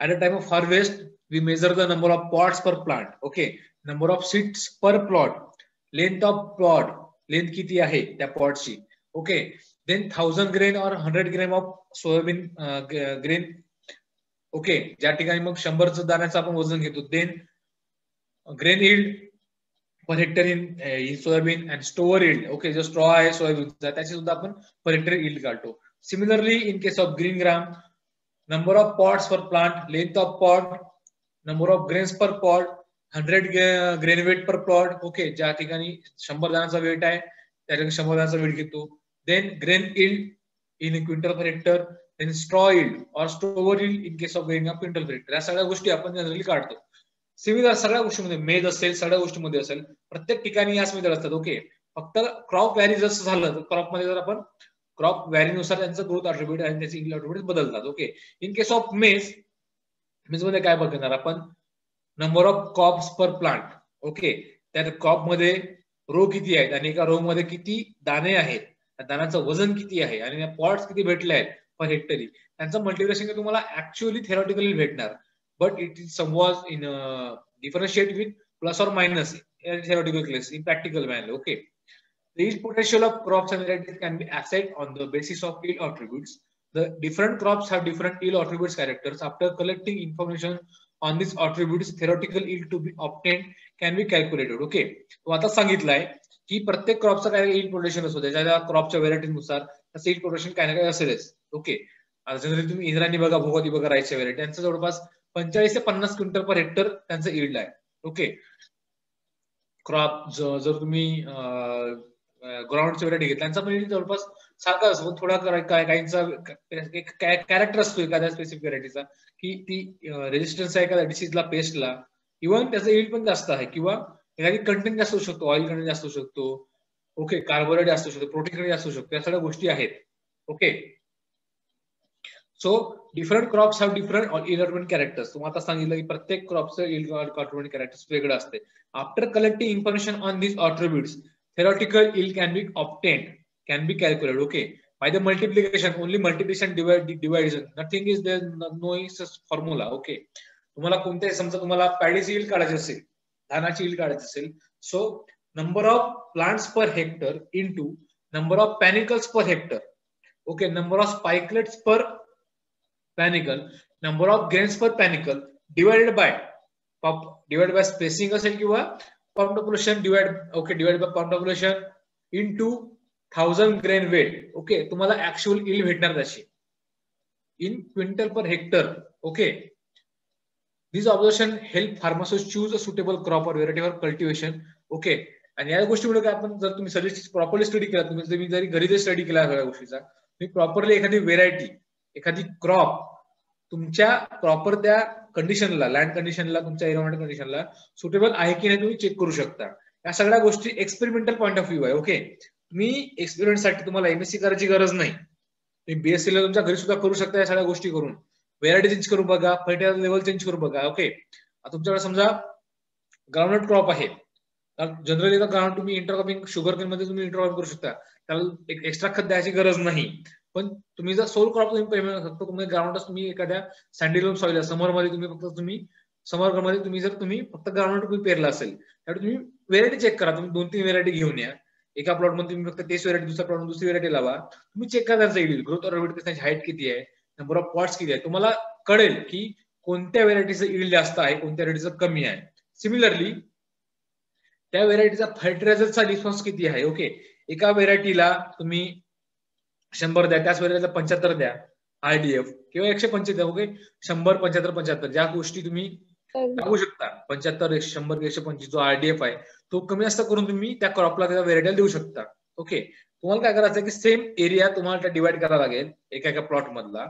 at a time of harvest we measure the number of pots per plant, okay, number of seeds per plot, length of plot, length किती आहे त्या पॉटची, okay. Then 1000 grain और 100 gram of soybean grain, okay, ज्या ठिकाणी मग 100 दाण्याचं आपण वजन घेतो. Then grain yield per hectare in soybean and store yield, okay, जो स्ट्रॉ आहे सोयाबीनचा त्याची सुद्धा आपण पर हेक्टर यील्ड काढतो. Similarly in case of green gram, number of pots per plant, length of pod, number of grains per pod, 100 grain weight per plot, okay, ज्या ठिकाणी 100 दाण्याचा वेट आहे त्या ठिकाणी 100 दाण्याचा वेट घेतो. Then grain yield in quintal per hectare, then straw yield और store yield in case of grain of quintal per hectare. या सगळ्या गोष्टी आपण जनरली काढतो. सिमिलर सगळ्या गोष्टीमध्ये मेज असेल, सगळ्या गोष्टीमध्ये असेल, प्रत्येक ठिकाणी याच मेथड असतात, ओके. फक्त क्रॉप व्हॅरी जसं झालं तर क्रॉप मध्ये जर आपण क्रॉप व्हॅरीनुसार त्यांचं ग्रोथ अट्रिब्यूट आणि त्याचे यील्ड अट्रिब्यूट बदलतात. ओके. इन केस ऑफ मेज मध्ये काय बघणार आपण, number of crops per plant. Okay. त्या क्रॉप मध्ये रो किती आहेत आणि एका रो मध्ये किती दाणे आहेत, दाण्याचं वजन किती आहे आणि पॉट्स किती भेटले आहेत पर हेक्टरी, त्यांचं मल्टिप्लिकेशन तुम्हाला ऍक्च्युअली थेरॉटिकली भेटणार, but it is somewhat in differentiate with plus और minus theoretical case in practical manner. Okay. The yield potential of crops and varieties can be assessed on the basis of yield attributes. The different crops have different yield attributes characters. After collecting information on these attributes, theoretical yield to be obtained can be calculated. Okay. तो आता सांगितलंय की प्रत्येक क्रॉपचं काय yield potential असतो, त्याच्या क्रॉपच्या variety नुसार त्याचं yield potential काय ना काय असेलच. ओके. आता जनरली तुम्ही इंद्रायणी बघा, भोगवती बघा, राईसच्या व्हेरायटी, त्यांचं जवळपास 45 ते 50 क्विंटल पर हेक्टर त्यांचं yield आहे. ओके. क्रॉप जर तुम्ही ग्राउंडची व्हरायटी घेतली, त्यांचा पण जवळपास सारखा असतो, थोडा काहींचा कॅरेक्टर असतो एखाद्या स्पेसिफिक व्हरायटीचा, की ती रेजिस्टन्स आहे एखाद्या डिसीजला, पेस्टला, इव्हन त्याचा यील्ड पण जास्त आहे, किंवा एखादी कंटेंट जास्त होऊ शकतो, ऑइल कंटेंट जास्त होऊ शकतो, ओके, कार्बोहायड्रेट जास्त होऊ शकतो, प्रोटीन कंटेंट जास्त होऊ शकतो, या सगळ्या गोष्टी आहेत. Okay. So different crops have different yield attribute characters. तुम्हाला आता सांगितलं की प्रत्येक क्रॉपचं यील्ड अट्रिब्यूट कॅरेक्टर्स वेगळं असते. After collecting information on this attributes, theoretical yield can be obtained, can be calculated. Okay, by the multiplication, only multiplication division, nothing is there, no such formula. Okay. तुम्हाला कोणत्याही, समजा तुम्हाला पॅडीची yield काढायची असेल, धानाची yield काढायची असेल, so number of plants per hectare into number of panicles per hectare. Okay. Number of spikelets per panicle, number of grains per panicle divided by spacing असेल किंवा pound population divided by pound population into 1000 grain weight. Okay. तुम्हाला actual yield भेटणार त्याची in quintal per hectare. Okay. This observation help farmers to choose a suitable crop और variety for cultivation. Okay. आणि या गोष्टीमुळे काय, आपण जर तुम्ही सजेस्ट प्रॉपरली स्टडी केला, तुम्ही जरी घरी जरी स्टडी केला सगळ्या गोष्टीचा, तुम्ही प्रॉपरली एखादी व्हेरायटी, एखादी क्रॉप तुमच्या प्रॉपर त्या कंडिशनला, लँड कंडिशनला, तुमच्या एन्व्हायरमेंट कंडिशनला सुटेबल आहे की नाही तुम्ही चेक करू शकता. या सगळ्या गोष्टी एक्सपेरिमेंटल पॉईंट ऑफ व्ह्यू आहे. ओके. तुम्ही एक्सपेरिमेंटसाठी तुम्हाला एमएससी करायची गरज नाही, तुम्ही बीएससी ला तुमच्या घरी सुद्धा करू शकता. या सगळ्या गोष्टी करून व्हेरायटी चेंज करून बघा, फर्टिलायझर लेवल चेंज करून बघा. ओके. तुमच्याकडे समजा ग्राउंडनट क्रॉप आहे, जनरली ग्राउंड तुम्ही इंटरक्रॉपिंग, शुगर केन मध्ये तुम्ही इंटरक्रॉप करू शकता, त्याला एक एक्स्ट्रा खत द्यायची गरज नाही. पण तुम्ही जर सोल क्रॉप तुम्ही ग्राउंडच, तुम्ही एखाद्या सँडी सॉइल समर मध्ये तुम्ही समर मध्ये तुम्ही फक्त ग्राउंड तुम्ही पेरला असेल, त्यामुळे तुम्ही व्हेरायटी चेक करा. तुम्ही 2-3 व्हेरायटी घेऊन या, एका प्लॉट मध्ये तुम्ही फक्त तेच व्हेरायटी, दुसऱ्या प्लॉट दुसरी व्हेरायटी लावा, तुम्ही चेक करा त्यांचा यील्ड, ग्रोथ ऑर्बिट, त्याची हाईट किती आहे, नंबर ऑफ पॉट्स किती आहे, तुम्हाला कळेल की कोणत्या व्हेरायटीचं यील्ड जास्त आहे, कोणत्या व्हेरायटीचं कमी आहे. सिमिलरली त्या व्हेरायटीचा फर्टिलायझरचा रिस्पॉन्स किती आहे. ओके. एका व्हेरायटीला तुम्ही 100 द्या, त्याच व्हेरायटीला 75 द्या आरडीएफ, किंवा 125 द्या. ओके. 100, 75, ज्या गोष्टी तुम्ही टाकू शकता, 75, 100, 125 जो आरडीएफ आहे तो कमी जास्त करून तुम्ही त्या क्रॉपला, त्या व्हेरायटीला देऊ शकता. ओके. तुम्हाला काय करायचं की सेम एरिया तुम्हाला डिवाइड करावा लागेल एका प्लॉट मधला.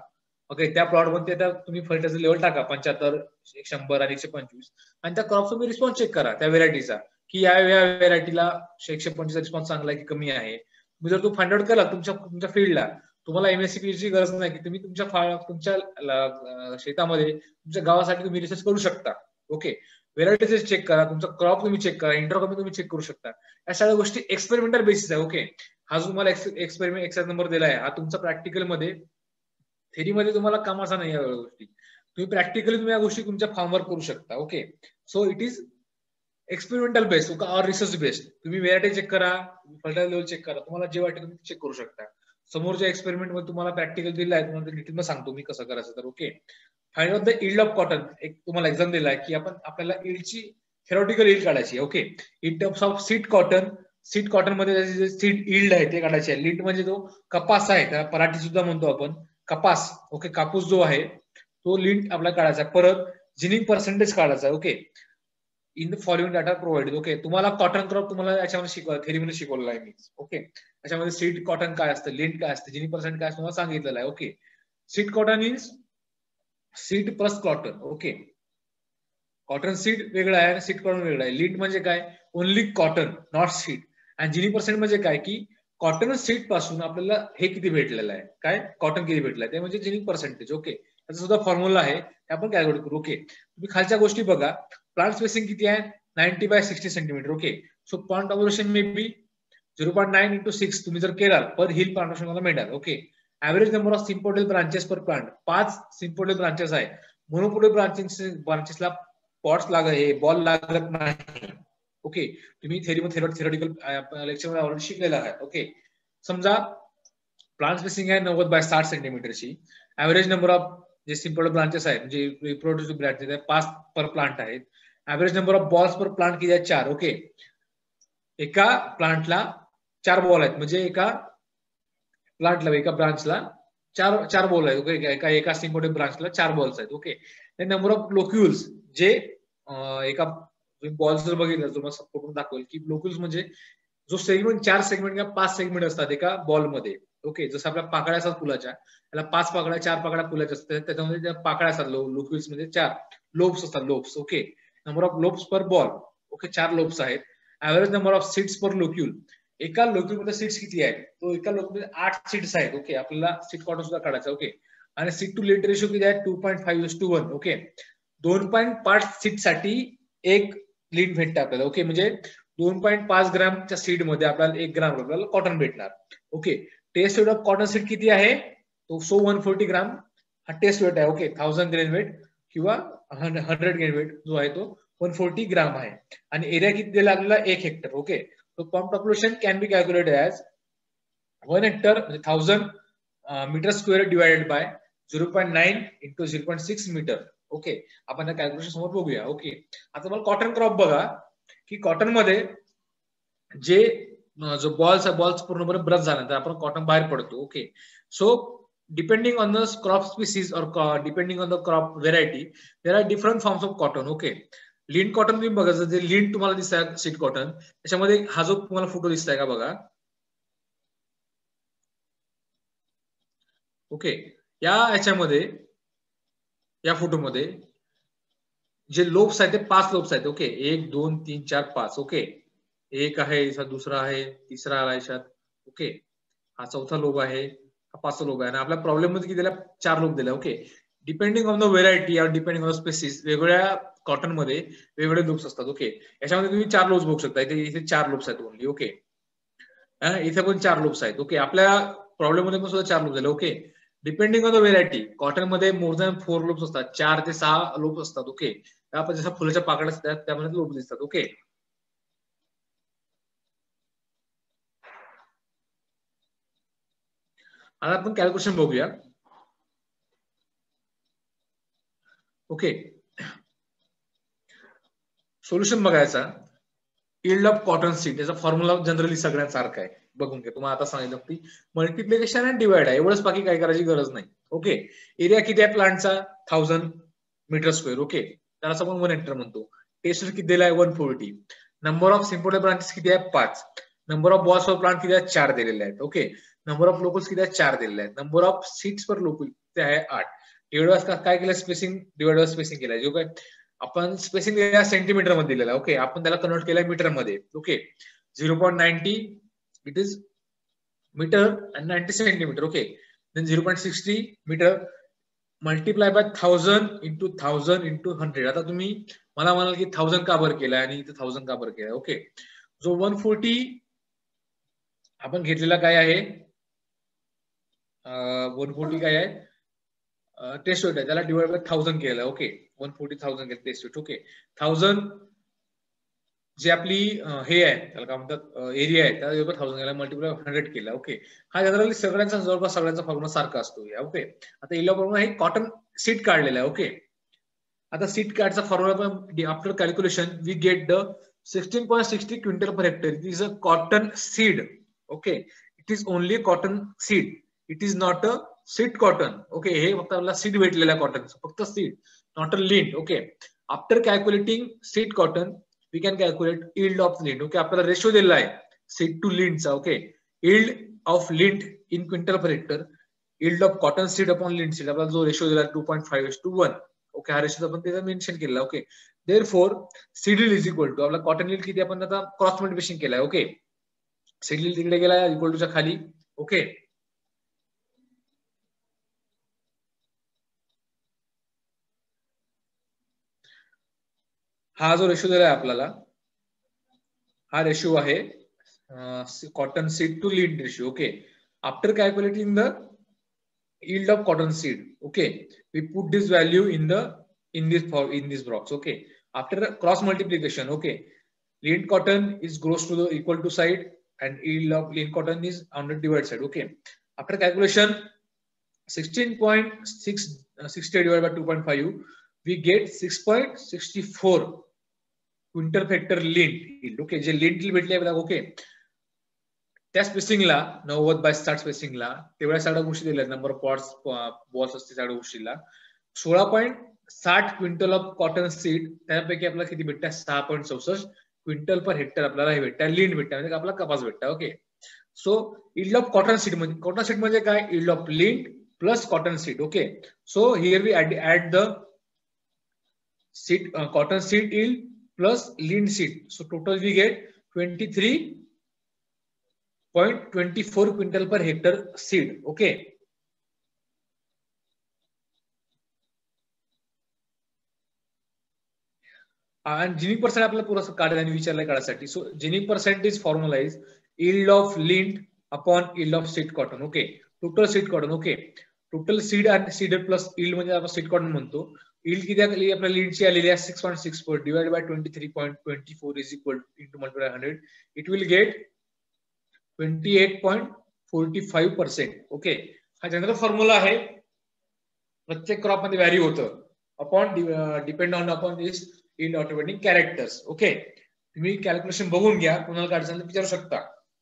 ओके. त्या प्लॉट मध्ये तुम्ही फर्टिलायझर लेवल टाका 75, 100 आणि 125, आणि त्या क्रॉपचा तुम्ही रिस्पॉन्स चेक करा त्या व्हेरायटीचा, की या व्हेरायटीला 125 रिस्पॉन्स चांगला आहे की कमी आहे. तुम्ही जर तो फाइंड आउट केला तुमच्या फील्डला, तुम्हाला एमएससी ची गरज नाही, की तुम्ही तुमच्या शेतामध्ये, तुमच्या गावासाठी तुम्ही रिसर्च करू शकता. ओके. व्हेरायटीज चेक करा, तुमचा क्रॉप तुम्ही चेक करा, इंटरक्रॉपिंग तुम्ही चेक करू शकता. या सगळ्या गोष्टी एक्सपेरिमेंटल बेसिस आहे. ओके. हा जो तुम्हाला एक्सपेरिमेंट एक्सरसाइज नंबर दिला आहे, हा तुमचा प्रॅक्टिकल मध्ये, थेरी मध्ये तुम्हाला कामाचा नाही. या गोष्टी तुम्ही प्रॅक्टिकली तुम्ही या गोष्टी तुमच्या फार्मवर करू शकता. Okay. So it is experimental based और रिसर्च बेस्ड. तुम्ही व्हेरायटी चेक करा, फर्टिलायझर लेवल चेक करा, तुम्हाला जे वाटेल तुम्ही चेक करू शकता. समोरच्या एक्सपेरिमेंट मध्ये तुम्हाला प्रॅक्टिकल दिलं आहे, तुम्हाला डिटेल सांगतो मी कसं करायचं. तर okay. Find out the yield of cotton, एक तुम्हाला एक्झाम दिलाय की आपल्याला यील्डची थेरॉटिकल यील्ड काढायची. Okay. In terms of seed cotton मध्ये जे सीड यील्ड आहे ते काढायचे आहे. लीट म्हणजे जो कपास आहे, त्याला पराठी सुद्धा म्हणतो आपण, कपास. ओके. कापूस जो आहे तो लीट आपल्याला काढायचा. परत जिनिंग पर्सेंटेज काढायचा. Okay. In the following data provided. Okay. तुम्हाला कॉटन क्रॉप तुम्हाला याच्यामध्ये थेरीमध्ये शिकवलेला आहे मी. ओके. त्याच्यामध्ये सीड कॉटन काय असतं, लिंट काय असतं, जिनिंग पर्सेंट काय असतं तुम्हाला सांगितलेलं आहे. Okay. Seed cotton is seed plus cotton. Okay. Cotton seed वेगळं आहे आणि सीड कॉटन वेगळं आहे. लिंट म्हणजे काय, ओनली कॉटन नॉट सीड. आणि जिनिंग पर्सेंट म्हणजे काय, की कॉटन सीड पासून आपल्याला हे किती भेटलेलं आहे, काय कॉटन किती भेटलं आहे ते म्हणजे जिनिंग पर्सेंटेज. ओके, त्याचा सुद्धा फॉर्म्युला आहे, ते आपण कॅल्क्युलेट करू. ओके, तुम्ही खालच्या गोष्टी बघा. प्लांट स्पेसिंग किती आहे, 90 by 60 centimetre. Okay, so plant population may be 0.9 into 6 तुम्ही जर केला पर हिल प्लांटेशन मला मिळणार. Okay, average number of sympodial branches per plant 5 sympodial branches आहे. मोनोपोडियल ब्रांचेसला पॉट्स लागत, हे बॉल लागत नाही. ओके, तुम्ही थेरोटिकल लेक्चर मध्ये ऑलरेडी शिकलेला आहे. ओके, समजा प्लांट स्पेसिंग आहे 90 बाय 60 सेंटीमीटरची. ऍव्हरेज नंबर ऑफ जे सिम्पल ब्रांचेस आहेत म्हणजे रिप्रोड्युसिव्ह ब्रांचेस आहेत 5 पर प्लांट आहेत. Average number of balls per plant किती आहे, 4. ओके, एका प्लांटला 4 बॉल आहेत म्हणजे एका प्लांटला एका ब्रांचला चार बॉल आहेत. ओके, एका सिम्पोडियल ब्रांचला 4 बॉल्स आहेत. ओके, नंबर ऑफ लोक्युल्स जे एका बॉल्स जर बघितलं तुम्हाला फोटो दाखवेल की लोक्युल्स म्हणजे जो सेगमेंट 4 सेगमेंट किंवा 5 सेगमेंट असतात एका बॉलमध्ये. ओके, जसं आपल्या पाकळ्या असतात फुलाच्या, त्याला 5 पाकळ्या 4 पाकळ्या फुलाच्या असतात, त्याच्यामध्ये त्या पाकळ्या असतात लोक्युल्स मध्ये 4 लोब्स असतात. Lobes. Okay, number of lobes per ball. Okay, 4 lobes आहेत. ऍव्हरेज नंबर ऑफ सीड्स पर लोक्युल, एका लोक्युल मध्ये सीड्स किती आहेत, तो एका लोक्युल मध्ये 8 सीड्स आहेत. ओके, आपल्याला सीड कॉटन सुद्धा काढायचं. ओके, आणि सीड टू लीड रेशो किती आहे, 2.5:1. ओके, 2.5 सीड साठी 1 लीड भेटते आपल्याला. ओके, म्हणजे 2.5 ग्रामच्या सीड मध्ये आपल्याला 1 ग्राम आपल्याला कॉटन भेटणार. Okay, test weight of cotton seed किती आहे, तो 140 ग्राम हा टेस्ट वेट आहे. ओके, 1000 ग्रेन वेट किंवा 100 ग्रेन वेट जो आहे तो 140 ग्राम आहे. आणि एरिया किती दिला आपल्याला, 1 hectare. Okay, so pond population can be calculated as 1 hectare 1000 meter square divided by 0.9 into 0.6 metre. Okay, आपण कॅल्क्युलेशन समोर बघूया. ओके, आता मला कॉटन क्रॉप बघा की कॉटन मध्ये जे जो बॉल्स पूर्णपणे ब्रश झाल्यानंतर आपण कॉटन बाहेर पडतो. Okay, so depending on the crop species और depending on the crop variety there are different forms of cotton. Okay, lint cotton तुम्ही बघा, जे लिंट तुम्हाला दिसत आहे सीड कॉटन, त्याच्यामध्ये हा जो तुम्हाला फोटो दिसताय का बघा. ओके, या ह्याच्यामध्ये या फोटोमध्ये जे लोब्स आहेत ते 5 लोब्स आहेत. ओके, 1 2 3 4 5. ओके, एक आहे, दुसरा आहे, तिसरा आला याच्यात. ओके, हा चौथा लोब आहे, हा 5वा लोब आहे. आणि आपल्या प्रॉब्लेम मध्ये किती दिला, 4 लोब दिला. Okay, depending on the variety और डिपेंडिंग ऑन द स्पेसिस वेगवेगळ्या कॉटन मध्ये वेगवेगळे लूप्स असतात. ओके, याच्यामध्ये तुम्ही 4 लूप्स बघू शकता. इथे 4 लूप्स आहेत ओनली. ओके, इथे पण 4 लूप्स आहेत. ओके, आपल्या प्रॉब्लेम मध्ये पण सुद्धा 4 लूप्स झाले. Okay, depending on the variety cotton मध्ये मोर दॅन 4 लूप्स असतात, 4 ते 6 लूप्स असतात. ओके, आपण जसं फुलाच्या पाकळ्या असतात त्यामध्ये लूप दिसतात. ओके, आता आपण कॅल्क्युलेशन बघूया. ओके, सोल्युशन बघायचा. यील्ड ऑफ कॉटन सीड याचा फॉर्म्युला जनरली सगळ्यांत सारखा आहे, बघून घ्या. तुम्हाला आता सांगितलं की मल्टिप्लिकेशन आणि डिवाइड आहे, एवढंच, बाकी काही करायची गरज नाही. ओके, एरिया किती आहे प्लांटचा, 1000 मीटर स्क्वेअर. ओके, त्याला आपण 1 हेक्टर म्हणतो. टेस्ट किती दिला आहे, 140. नंबर ऑफ सिम्पोडियल ब्रांचेस किती आहे, 5. Number of balls of plant किती आहे, 4 दिलेले आहेत. ओके, नंबर ऑफ लोकल्स किती आहे, 4 दिलेले आहेत. Number of seeds per local ते आहे 8. डिवाइड काय केलं, स्पेसिंग डिवाइड स्पेसिंग केलं जो काय आपण स्पेसिंग सेंटीमीटर मध्ये दिलेला. ओके, आपण त्याला कन्वर्ट केलाय मीटर मध्ये. ओके, 0.90 इट इज मीटर आणि 90 centimetre. Okay, then 0.60 metre multiply by 1000 into 1000 into 100. आता तुम्ही मला म्हणाल की 1000 का बरं केलाय आणि इथे 1000 का बरं केलाय. ओके, जो 140 आपण घेतलेला काय आहे, 140 काय आहे, टेस्ट वेट आहे, त्याला डिवाइड बाय 1000 केलं. ओके, 140,000 केलं टेस्ट वेट. ओके, 1000 जे आपली हे आहे त्याला काय म्हणतात एरिया आहे, त्याला 1000 केला मल्टिप्लाय 100 केला. ओके, हा जनरली सगळ्यांचा जवळपास सगळ्यांचा फॉर्म्युला सारखा असतो. ओके, आता इला फॉर्म्युला हे कॉटन सीड काढलेला आहे. ओके, आता सीड कार्डचा फॉर्म्युला पण after calculation we get the 16.60 quintal per hectare. It is a cotton seed. Okay, it is only cotton seed, it is not a seed cotton. Okay, हे फक्त आपल्याला seed भेटलेला आहे कॉटन, फक्त seed, not a lint. Okay, after calculating seed cotton we can calculate yield of lint. Okay, आपल्याला ratio दिलेला आहे seed to लिंटचा. Okay, yield of lint in quintal per hectare, yield of cotton seed upon lint seed, आपल्याला जो ratio दिला 2.5:1. Okay, हा ratio आपण त्याचा मेन्शन केला. Okay, therefore seed yield is equal to आपला कॉटन यील्ड किती आपण आता क्रॉस मल्टिप्लिकेशन केलाय. ओके, सीड यील्ड तिकडे गेला इक्वल टूच्या खाली. ओके, हा जो रेशो दिलाय आपल्याला, हा रेशो आहे cotton seed to lint ratio. Okay, after calculating the yield of cotton seed, okay, we put this value in this box. Okay, after cross multiplication, okay, lean cotton is grows to the equal to side and yield of lean cotton is 100 divided side. Okay, after calculation 16.60 divided by 2.5, we get 6.64 quintal per hectare lint yield. Okay, जे lint yield भेटले बघा. Okay, त्या स्पेसिंगला 90 by 60 स्पेसिंगला तेवढ्या सगळ्या गोष्टी दिल्या, number of pots balls असते सगळ्या गोष्टीला. 16.60 क्विंटल ऑफ कॉटन सीड, त्यापैकी आपल्याला किती भेटतात? 6.64 क्विंटल पर हेक्टर आपल्याला हे भेटतात, लींड भेटतात, म्हणजे आपला कपास भेटतात. Okay, so yield of cotton seed म्हणजे काय? Yield of lint plus cotton seed. Okay, so here we add the seed cotton seed yield plus lint seed, so total we get 23.24 quintal per hectare seed. Okay, आणि ginning percent आपल्याला पुरेसं काढायला विचारलंय काढायसाठी. So ginning percentage formula is yield of lint upon yield of seed cotton. Okay, total seed cotton. Okay, total seed आणि seeded plus yield म्हणजे आपण seed cotton म्हणतो. यील्ड किती आली आपल्या लीडची आलेली आहे 6.64 divide by 23.24 is equal into multiply 100, it will gate 28.45%. Okay, हा जनरल फॉर्म्युला आहे, प्रत्येक क्रॉप मध्ये व्हॅरी होतं upon depend on upon this in automatic characters. Okay, तुम्ही कॅल्क्युलेशन बघून घ्या, कोणाला काढायचं विचारू शकता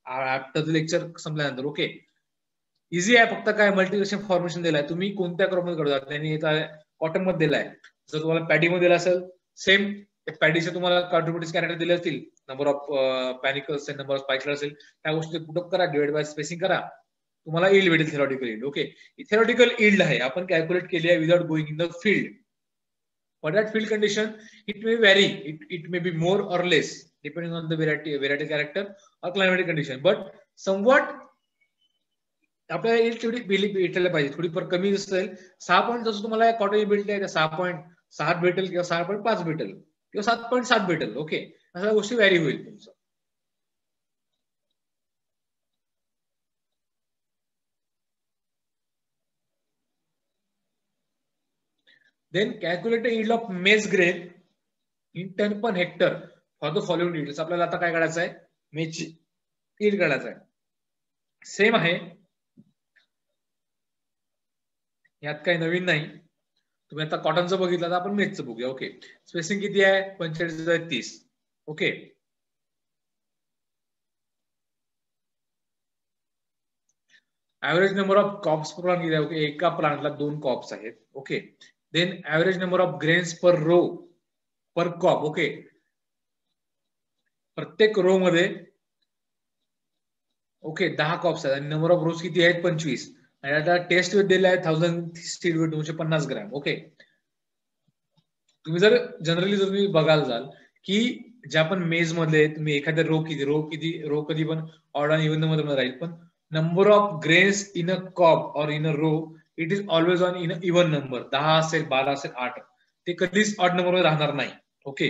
आफ्टर द लेक्चर संपल्यानंतर. ओके, इझी आहे, फक्त काय मल्टिप्लिकेशन फॉर्मेशन दिलाय, तुम्ही कोणत्या क्रॉप मध्ये करता. त्यांनी कॉटन मध्ये दिलाय, जर तुम्हाला पॅडी मध्ये दिला असेल सेम पॅडीचे तुम्हाला कॉन्ट्रिब्युटिव्ह कॅरेक्टर दिले असतील, नंबर ऑफ पॅनिकल असेल, नंबर ऑफ स्पाइकलर असेल, त्या गोष्टी पुटअप करा, डिवाइड बाय स्पेसिंग करा, तुम्हाला यील्ड भेटेल, theoretical yield. Okay, theoretical yield आहे, आपण कॅल्क्युलेट केली आहे without going in the field. For that field condition, it may vary. It may be more or less depending on the variety character or climatic condition. But somewhat आपल्याला तेवढी भेटायला पाहिजे, थोडी पर कमी असेल. 6 पॉईंट जसं तुम्हाला कॉटन भेटले आहे 6.6 भेटेल किंवा 6.5 भेटेल किंवा 7.7 भेटेल. ओके, अशा गोष्टी व्हॅरी होईल तुमचं. Then calculate the yield of maize grain in ton per hectare for the following details. आपल्याला आता काय काढायचं आहे? मेजची यील्ड काढायचं आहे. सेम आहे, यात काही नवीन नाही. तुम्ही आता कॉटनचं बघितलं तर आपण मेजचं बघूया. ओके, स्पेसिंग किती आहे? 45,30. Okay, average number of cobs per plant किती आहे? ओके, एका प्लांटला 2 कॉप्स आहेत. Okay, then average number of grains per row per cob. Okay, प्रत्येक रो मध्ये ओके 10 कॉप्स आहेत आणि नंबर ऑफ रोज किती आहेत? 25. आणि आता टेस्ट वेट दिला आहे 1000 सीड वेट 250 ग्रॅम. ओके, तुम्ही जर जनरली जर तुम्ही बघायला जाल की ज्या पण मेज मधले तुम्ही एखाद्या रो कधी पण ऑड आणि इव्हन मध्ये राहील, पण number of grains in a cob और in a row it is always on in even number. 10 असेल, 12 असेल, 8, ते कधीच ऑड नंबर मध्ये राहणार नाही. ओके,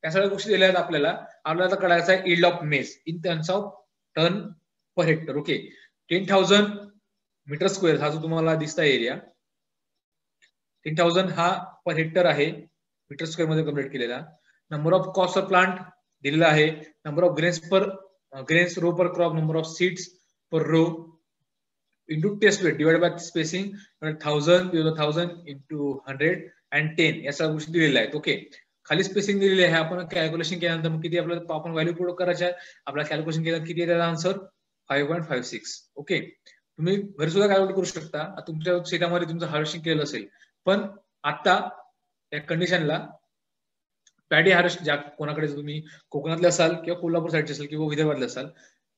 त्या सगळ्या गोष्टी दिल्या आहेत आपल्याला कळायचं आहे yield of maize in terms of tonne per hectare. Okay, 10,000 metre square हा जो तुम्हाला दिसता एरिया 10,000 हा पर हेक्टर आहे, मीटर स्क्वेअर मध्ये कम्प्लीट केलेला. Number of cost of plant दिलेला आहे, number of grains row per crop, number of seeds per row into test weight divide by spacing 1000 into 100 and 10 या सगळ्या गोष्टी दिलेल्या आहेत. ओके, खाली स्पेसिंग दिलेली आहे. आपण कॅल्क्युलेशन केल्यानंतर मग किती आपल्याला आपण व्हॅल्यू पुट करायच्या आहे, आपल्याला कॅल्क्युलेशन केलं किती त्याचा आन्सर 5.56. ओके, तुम्ही घरी सुद्धा कॅल्क्युलेट करू शकता. तुमच्या शेतामध्ये तुमचं हार्वेस्टिंग केलेलं असेल, पण आता या कंडिशनला पॅडी हार्वेस्ट ज्या कोणाकडे तुम्ही कोकणातले असाल किंवा कोल्हापूर साईडचे असाल किंवा विदर्भातले असाल,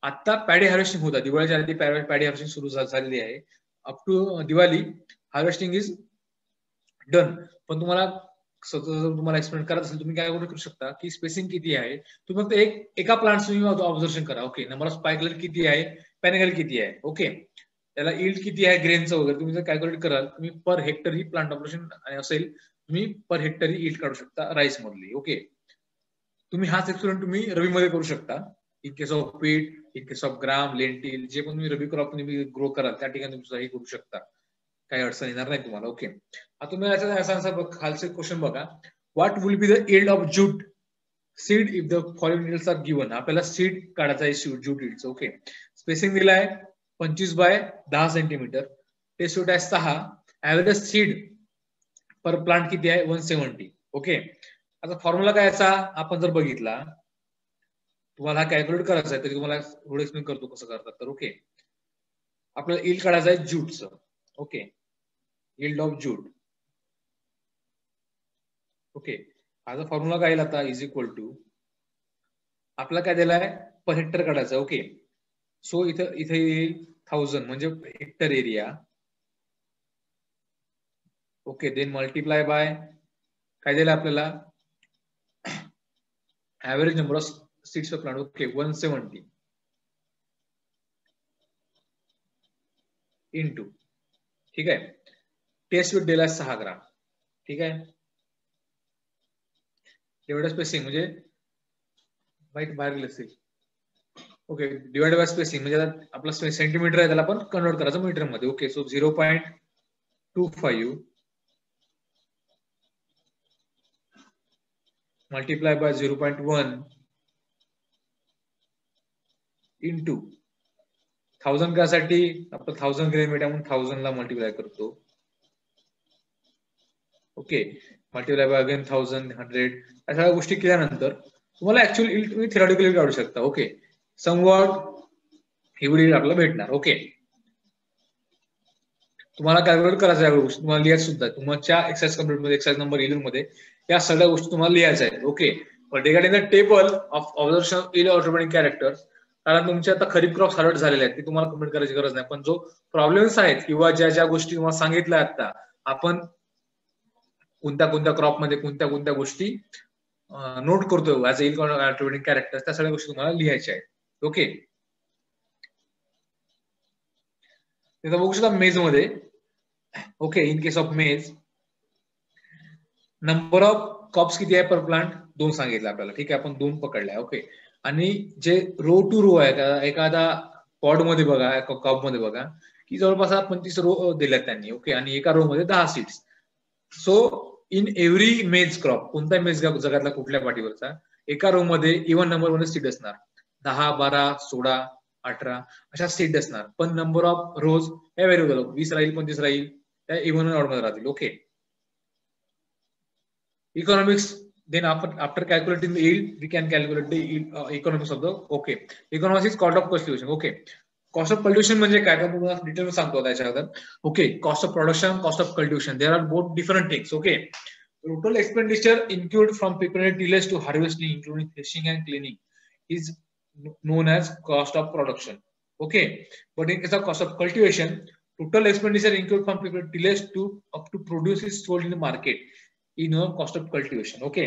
आता पॅडी हार्वेस्टिंग होता. दिवाळीच्या आधी पॅडी हार्वेस्टिंग सुरू झालेली आहे. Up to Diwali harvesting is done. पण तुम्हाला स्वतः जर तुम्हाला एक्सप्लेन करायचं असेल तुम्ही काय करू शकता की स्पेसिंग किती आहे तुम्ही फक्त एका प्लांट तुम्ही ऑब्झर्वेशन करा. ओके, नंबर ऑफ स्पायकलर किती आहे, पॅनिकल किती आहे, ओके, त्याला इल्ड किती आहे, ग्रेनचं वगैरे तुम्ही जर कॅल्क्युलेट कराल तुम्ही पर हेक्टर ही प्लांट ऑपरेशन असेल तुम्ही पर हेक्टर ही इल्ड काढू शकता राईस मधली. ओके, तुम्ही हाच एक्सपेरिमेंट तुम्ही रबीमध्ये करू शकता. इन केस ऑफ पीट, in case of gram, lentil, जे पण तुम्ही रबी क्रॉप तुम्ही ग्रो कराल त्या ठिकाणी तुम्ही हे करू शकता, काही अडचण येणार नाही तुम्हाला. ओके, आता तुम्ही याचा खालचे क्वेश्चन बघा. What will be the yield of jute seed if the following details are given. आपल्याला सीड काढायचं आहे जूट यील्डचं. ओके, स्पेसिंग दिला आहे 25x10 सेंटीमीटर, टेस्ट वेट आहे 6, ऍव्हरेज सीड पर प्लांट किती आहे 170. ओके, आता फॉर्म्युला काय याचा आपण जर बघितला तुम्हाला कॅल्क्युलेट करायचं आहे तरी तुम्हाला थोडं एक्सप्लेन करतो कसं करतात. तर ओके, आपल्याला यील्ड काढायचं आहे जूटचं. Okay, yield of jute. Okay, हा फॉर्म्युला काय येईल आता इज इक्वल टू आपला काय दिलाय पर हेक्टर काढायचं. ओके, सो इथे येईल 1000 म्हणजे hectare area. Okay, then multiply by काय दिलं आपल्याला average number of seeds per plant. Okay, 170 into, ठीक आहे, टेस्ट वेट दिला 6 ग्राम. ठीक आहे, डिवाइड स्पेसिंग म्हणजे वाईट बाहेर गेलं असेल. ओके, डिवाइड बाय स्पेसिंग म्हणजे आपला सेंटीमीटर आहे त्याला आपण कन्वर्ट करायचं मीटर मध्ये. Okay, so 0.25 multiply by 0.1 into 1000 त्यासाठी आपण 1000 ग्रॅम मीटर म्हणून 1000 ला मल्टिप्लाय करतो. ओके, मल्टिप्लाय बाय अगेन 1000, 100 या सगळ्या गोष्टी केल्यानंतर तुम्हाला ऍक्च्युअल यील्ड तुम्ही थेरॉटिकली काढू शकता. ओके, समवॉट एवढी यील्ड आपल्याला भेटणार. ओके, तुम्हाला कॅल्क्युलेट करायचं आहे गोष्टी तुम्हाला लिहायचं सुद्धा तुमच्या एक्सरसाइज कंप्लीट मध्ये एक्सरसाइज नंबर 11 मध्ये या सगळ्या गोष्टी तुम्हाला लिहायच्या आहेत. Okay, but regarding the table of observation yield automatic characters, कारण तुमचे आता खरीप क्रॉप हार्वेस्ट झालेले आहेत ते तुम्हाला कमेंट करायची गरज नाही, पण जो प्रॉब्लेम्स आहेत किंवा ज्या ज्या गोष्टी तुम्हाला सांगितल्या आता आपण कोणत्या कोणत्या क्रॉप मध्ये कोणत्या कोणत्या गोष्टी नोट करतोय ऍज यील्ड ऑटोमॅटिक कॅरेक्टर्स त्या सगळ्या गोष्टी तुम्हाला लिहायच्या आहेत. ओके, तिथं बघू शकता मेज मध्ये. Okay, in case of maize number of cobs किती आहे पर प्लांट 2 सांगितलं आपल्याला. ठीक आहे, आपण 2 पकडल्या. ओके, आणि जे रो टू रो आहे एखादा पॉड मध्ये बघा कॉप मध्ये बघा की जवळपास 25 रो दिल्यात त्यांनी. ओके, आणि एका रो मध्ये 10 सीड्स. सो इन एव्हरी मेज क्रॉप, कोणता मेज जगातला कुठल्या पाठीवरचा एका रो मध्ये इव्हन नंबर मध्ये सीड असणार 10, 12, 16, 18 अशा सीड असणार, पण नंबर ऑफ रोज हे व्हेरिएबल 20 राहील 25 राहील त्या इव्हन ऑर्डर मध्ये राहतील. Okay, economics, then after calculating the yield we can calculate the economics of the. Okay, economics is cost of cultivation. Okay, cost of cultivation म्हणजे काय का तुम्हाला डिटेल सांगतो त्याच्यावर. Okay, cost of production, cost of cultivation, there are both different things. Okay, total expenditure include from preparing tillage to harvesting including threshing and cleaning is known as cost of production. Okay, but in case of cost of cultivation, total expenditure include from prepared tillage to up to produce is sold in the market in cost of cultivation. Okay,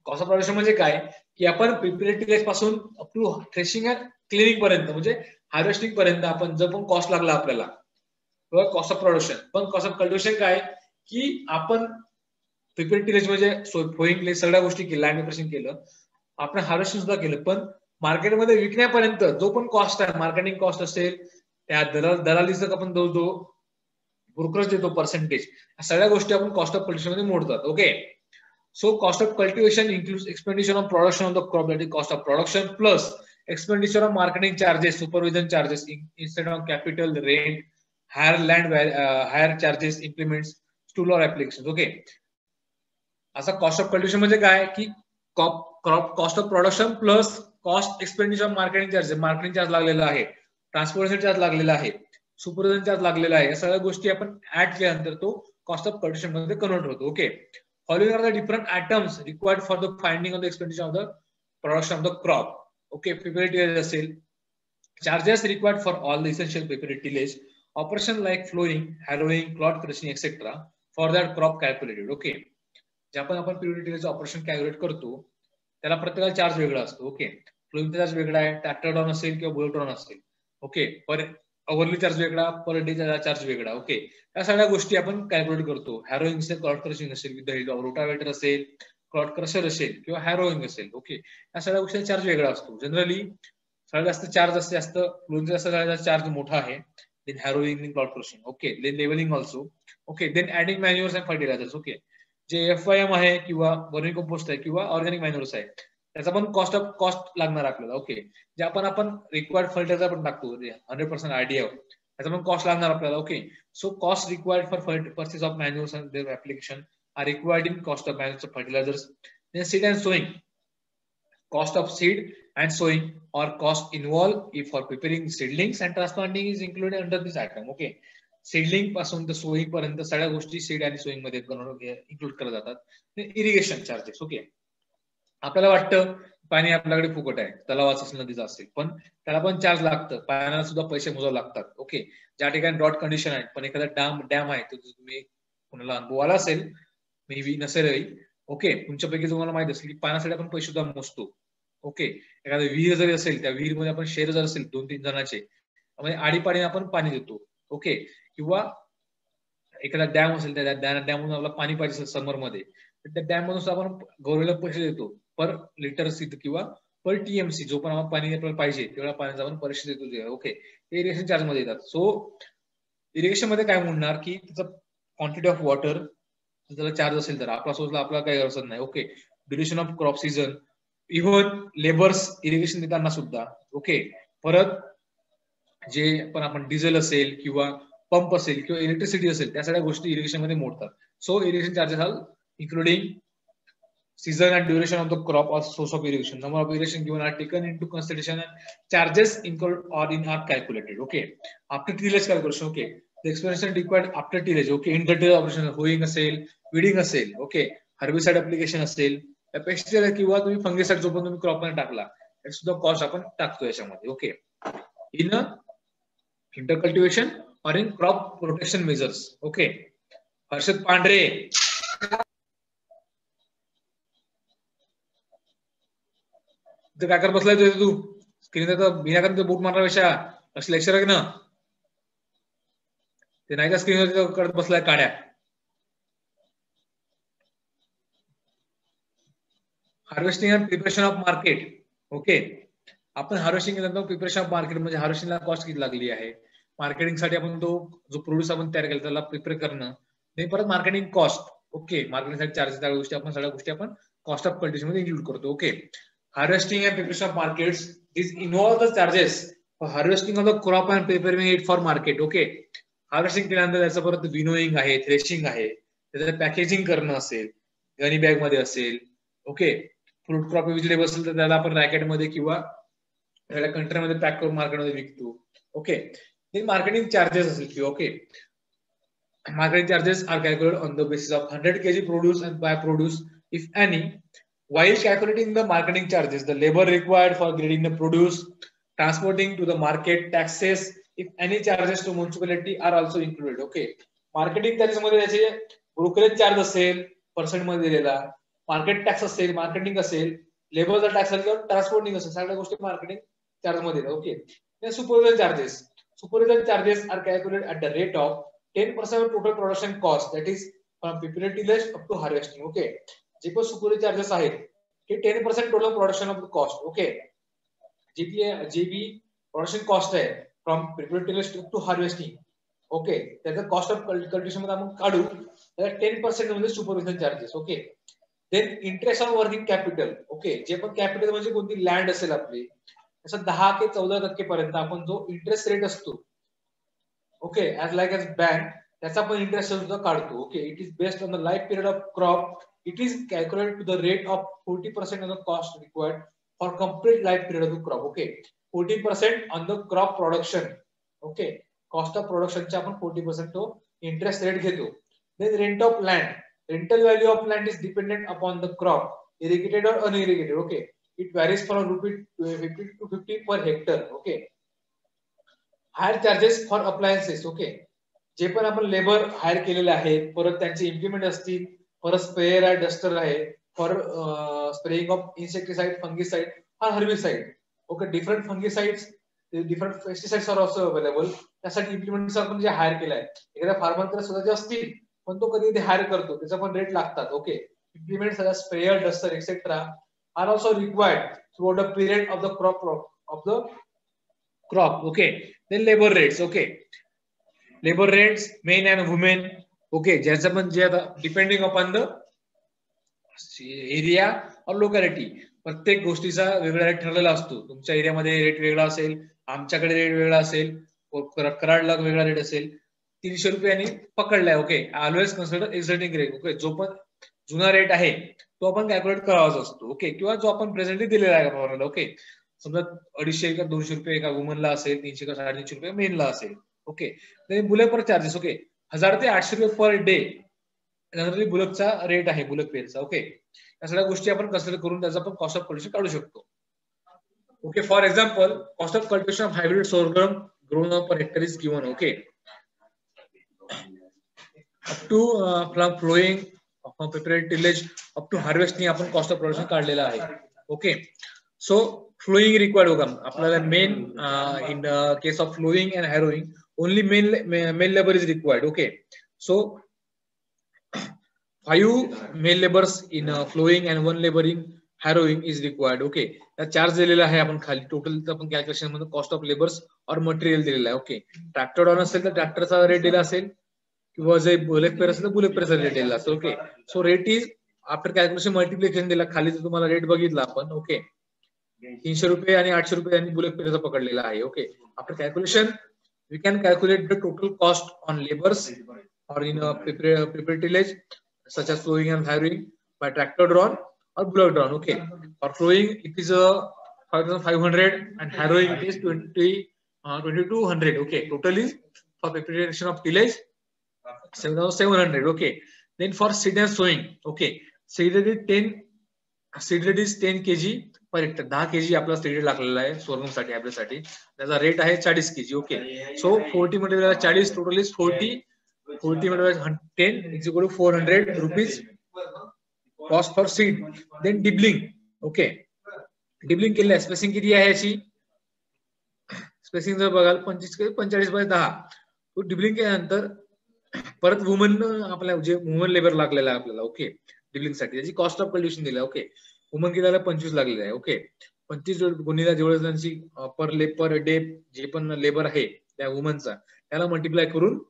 cost of production म्हणजे काय की आपण prepared tillage पासून up to threshing and cleaning पर्यंत म्हणजे harvesting पर्यंत आपण जर पण कॉस्ट लागला आपल्याला कॉस्ट ऑफ प्रोडक्शन. पण कॉस्ट ऑफ कल्टिवेशन काय की आपण प्रिपेअर्ड टिलेज म्हणजे सोईंग सगळ्या गोष्टी केल्या, लँड प्रिपरेशन केलं, आपण हार्वेस्टिंग सुद्धा केलं, पण मार्केटमध्ये विकण्यापर्यंत जो पण कॉस्ट आहे मार्केटिंग कॉस्ट असेल त्या दलालीचं आपण जो ब्रोकरेज देतो पर्सेंटेज, सगळ्या गोष्टी आपण कॉस्ट ऑफ कल्टिवेशन मध्ये मोडतात. Okay, so cost of cultivation includes expenditure on production of the crop, that is cost of production, plus expenditure on marketing charges, supervision charges instead of capital, rent, higher land, higher charges, implements, tool or applications. Okay, असा cost of cultivation म्हणजे काय की crop cost of production plus cost expenditure on marketing charges, marketing charge लागलेला आहे, transportation charge लागलेला आहे, supervision charge लागलेला आहे, या सगळ्या गोष्टी आपण ऍड केल्यानंतर तो कॉस्ट ऑफ कल्टिवेशन मध्ये कन्वर्ट होतो. Okay, following are the different items required for the finding of the expenditure of the production of the crop. Okay, prepared tillage असेल, charges required for all the essential prepared tillage, operation like flowing, harrowing, clod crushing, etc. for that crop calculated. Okay, ज्या पण आपण period operation calculate करतो त्याला प्रत्येकाला charge वेगळा असतो. Okay, फ्लोइंगचा charge वेगळा आहे, ट्रॅक्टर डाऊन असेल किंवा बुलेट डाऊन असेल. ओके, पर अवरली चार्ज वेगळा, पर डे चार्ज वेगळा. ओके, या सगळ्या गोष्टी आपण कॅल्क्युलेट करतो. हॅरोइंग असेल, क्लॉट क्रशिंग असेल, विथ रोटावेटर असेल, क्लॉट क्रशर असेल किंवा हॅरोइंग असेल. ओके, या सगळ्या गोष्टी चार्ज वेगळा असतो. जनरली सगळ्यात जास्त चार्ज असते, जास्त फ्लोइंगचा सगळ्यात जास्त चार्ज मोठा आहे. Then harrowing, then clod crushing. Okay, then levelling also. Okay, then adding manures and fertilizers. Okay, जे FYM आहे किंवा वर्मी कंपोस्ट आहे किंवा ऑर्गॅनिक मॅन्युअर्स आहे त्याचा पण कॉस्ट लागणार आपल्याला. ओके, जे आपण रिक्वायर्ड फर्टिलायझर पण टाकतो 100% आयडिया त्याचा पण कॉस्ट लागणार आपल्याला. Okay, so cost required for purchase of manures and their application are required in cost of manures fertilizers. Then seed and sowing, cost of seed and sowing or cost involved if for preparing seedlings and transplanting is included under this item. Okay, seedling पासून तर sowing पर्यंत सगळ्या गोष्टी seed आणि sowing मध्ये include केल्या जातात. Irrigation charges. Okay, आपल्याला वाटतं पाणी आपल्याकडे फुकट आहे, तलावाचं असेल, नदीचं असेल, पण त्याला पण चार्ज लागतं, पाण्याला सुद्धा पैसे मोजावे लागतात. ओके, ज्या ठिकाणी ड्रॉट कंडिशन आहे पण एखादा डॅम आहे तर तुम्ही कोणाला अनुभव आला असेल, मे बी नसेलही. ओके, तुमच्यापैकी तुम्हाला माहित असेल की पाण्यासाठी आपण पैसे सुद्धा मोजतो. ओके, एखादा विहीर जरी असेल त्या विहीरमध्ये आपण शेअर जर असेल 2-3 जणांचे म्हणजे आडीपाडीने आपण पाणी देतो. ओके, किंवा एखादा डॅम असेल त्या डॅम मधून आपल्याला पाणी पाहिजे असेल समर मध्ये तर त्या डॅम मधून आपण गव्हर्नमेंटला पैसे देतो पर लिटर किंवा पर TMC जो पण आपण पाणी आपल्याला पाहिजे तेवढ्या पाण्याचा आपण पैसे देतो. ओके, ते इरिगेशन चार्ज मध्ये येतात. सो इरिगेशन मध्ये काय म्हणणार की त्याचं क्वांटिटी ऑफ वॉटर त्याला चार्ज असेल तर आपला सोचला आपल्याला काही गरज नाही. Okay, duration of crop season, even labours irrigation देताना सुद्धा. ओके, परत जे पण आपण डिझेल असेल किंवा पंप असेल किंवा इलेक्ट्रिसिटी असेल त्या सगळ्या गोष्टी इरिगेशन मध्ये मोडतात. So irrigation charges are including season and duration of the crop or source of irrigation. Number of irrigation given are taken into consideration and charges incurred or in are calculated. Okay, after tillage calculation. Okay, the explanation required after tillage. Okay, in the tillage operation hoeing असेल, weeding असेल, okay, herbicide application असेल, pesticide किंवा तुम्ही fungicide जो पण तुम्ही crop मध्ये टाकला त्याची सुद्धा कॉस्ट आपण टाकतो याच्यामध्ये. ओके, इन इंटरकल्टिवेशन और in crop protection measures. Okay, Harshad पांढरे काय कर बसलाय तू स्क्रीन बिना बूट मारण्यापेक्षा असं लेक्चर आहे ना ते नाही का स्क्रीनवर करत बसलाय काड्या. Harvesting and preparation of market. Okay, आपण हार्वेस्टिंग केल्यानंतर प्रिपरेशन ऑफ मार्केट म्हणजे हार्वेस्टिंगला कॉस्ट किती लागली आहे, मार्केटिंग साठी आपण तो जो प्रोड्यूस आपण तयार केला त्याला प्रिपेअर करणं, नाही परत मार्केटिंग कॉस्ट. ओके, मार्केटिंग साठी चार्जेस त्या गोष्टी आपण सगळ्या गोष्टी आपण कॉस्ट ऑफ कल्टिवेशन मध्ये इन्क्लूड करतो. Okay, harvesting and preparation of markets this involve the charges for harvesting of the crop and preparing it for market. Okay, harvesting केल्यानंतर त्याचं परत विनोईंग आहे, थ्रेशिंग आहे, त्याचं पॅकेजिंग करणं असेल, गनी बॅग मध्ये असेल. ओके, फ्रूट क्रॉप व्हेजिटेबल असेल तर त्याला आपण रॅकेट मध्ये किंवा कंटेनरमध्ये पॅक करून मार्केटमध्ये विकतो. ओके, मार्केटिंग चार्जेस असेल किंवा okay marketing charges are calculated on the basis of 100 kg produce and by produce if any. While calculating the marketing charges, the labor required for grading the produce, transporting to the market, taxes, if any charges to municipality are also included. Okay, marketing charges मध्ये त्याचे brokerage charge असेल percent मध्ये दिलेला, market tax असेल, marketing असेल, लेबरचा tax असेल किंवा transporting असेल, सगळ्या गोष्टी मार्केटिंग चार्ज मध्ये येतात. Okay, supervision charges. Supervision charges are calculated at the rate of 10% of total production cost, that is from prepared tillage up to harvesting. Okay, जे पण सुपरविजन चार्जेस आहेत ते 10% total production of the cost. Okay, जी बी production cost आहे from prepared tillage to harvesting. Okay, त्याचा cost of cultivation मध्ये आपण काढू त्याला 10% म्हणजे supervision charges. Okay, then interest on working capital. Okay, जे पण कॅपिटल म्हणजे कोणती लँड असेल आपली त्याचा 10 ते 14% पर्यंत आपण जो इंटरेस्ट रेट असतो, okay, as like as bank, त्याचा पण इंटरेस्ट सुद्धा काढतो. Okay, it is based on the life period of crop. It is calculated to the rate of 40% of the cost required for complete life period of the crop. Okay, 40% on the crop production. Okay, cost of प्रोडक्शनचे आपण 40% तो interest rate घेतो. Then rent of land. Rental value of land is dependent upon the crop, irrigated और unirrigated. Okay, it varies from ₹50 to 50 per hectare. Okay, higher charges for appliances. Okay, जे पण आपण labour higher केलेले आहेत परत त्यांचे implement असतील, परत स्प्रेअर आहे, डस्टर आहे for spraying of insecticide, fungicide, हा herbicide. Okay, different fungicides, different pesticides are also available. त्यासाठी इम्प्लिमेंट्स आपण जे हायर केलाय, एखाद्या फार्मरकडे स्वतःचे असतील पण तो कधी हायर करतो, त्याचा पण रेट लागतात. Okay, implements such as sprayer, duster, etc. are also required throughout the period of the crop. Okay, then labor rates. Okay, labor rates, men and women. Okay, ज्याचं पण जे आता डिपेंडिंग अपॉन द एरिया और locality, प्रत्येक गोष्टीचा वेगळा rate ठरलेला असतो. तुमच्या एरियामध्ये रेट वेगळा असेल, आमच्याकडे रेट वेगळा असेल, कराडला वेगळा रेट असेल. 300 रुपयांनी पकडलाय. Okay, always consider existing rate. Okay, जो पण जुना रेट आहे तो आपण कॅल्क्युलेट करावाच असतो. ओके, किंवा जो आपण प्रेझेंटली दिलेला आहे फॉर्म्युला. ओके, समजा 250 का 200 रुपये एका वुमनला असेल, 300 का 350 रुपये मेनला असेल. ओके, बुलक पर चार्जेस. ओके, 1000 ते 800 रुपये पर डे जनरली बुलकचा रेट आहे, बुलक पेरचा. ओके, या सगळ्या गोष्टी आपण कन्सिडर करून त्याचा आपण कॉस्ट ऑफ कल्टिवेशन काढू शकतो. Okay, for example, cost of cultivation of hybrid sorghum grown per hectare is given. Okay, up to from ploughing prepared tillage up to harvesting आपण कॉस्ट ऑफ प्रोडक्शन काढलेला आहे. Okay, so ploughing required होगा आपल्याला men in case of ploughing and harrowing only men labour is required. Okay, so 5 male labours in ploughing and 1 labour in harrowing is required. Okay, त्या charge दिलेला आहे आपण खाली total आपण calculation मध्ये cost of labours और material दिलेला आहे. ओके, ट्रॅक्टर डाऊन असेल तर ट्रॅक्टरचा रेट दिला असेल, किंवा जे बुलेट पेर असेल तर बुलेट पेरचा रेट दिला असेल. Okay, so rate is after calculation multiplication दिला खाली जर तुम्हाला रेट बघितला आपण. ओके, 300 रुपये आणि 800 रुपये यांनी बुलेट पेरचा पकडलेला आहे. Okay, after calculation we can calculate the total cost on labours और in prepared tillage such as flowing and harrowing by tractor drawn or bullock drawn. Okay, for flowing it is 5,500 and harrowing it is 2,200. Okay, total is for preparation of tillage 7,700. Okay, then for seed and sowing. Okay, seeded is 10 kg per hectare. 10 kg आपला seeded लागलेला आहे sorghum साठी आपल्यासाठी. त्याचा rate आहे 40 kg. Okay, so 40 मध्ये 40 total is 40 मध्ये 10 is equal to 400 rupees cost for seed. Then dibbling. Okay, dibbling केलं, स्पेसिंग किती आहे याची, स्पेसिंग जर बघाल 45/10. तो डिबलिंग केल्यानंतर परत वुमन आपल्या जे वुमन लेबर लागलेला आहे आपल्याला. ओके, डिबलिंग साठी त्याची कॉस्ट ऑफ कल्टिवेशन दिली. ओके, वुमन किती 25 लागलेला आहे. ओके, 25 गुणिले जेवढे त्यांची पर डे जे पण लेबर आहे त्या वुमनचा त्याला मल्टिप्लाय करून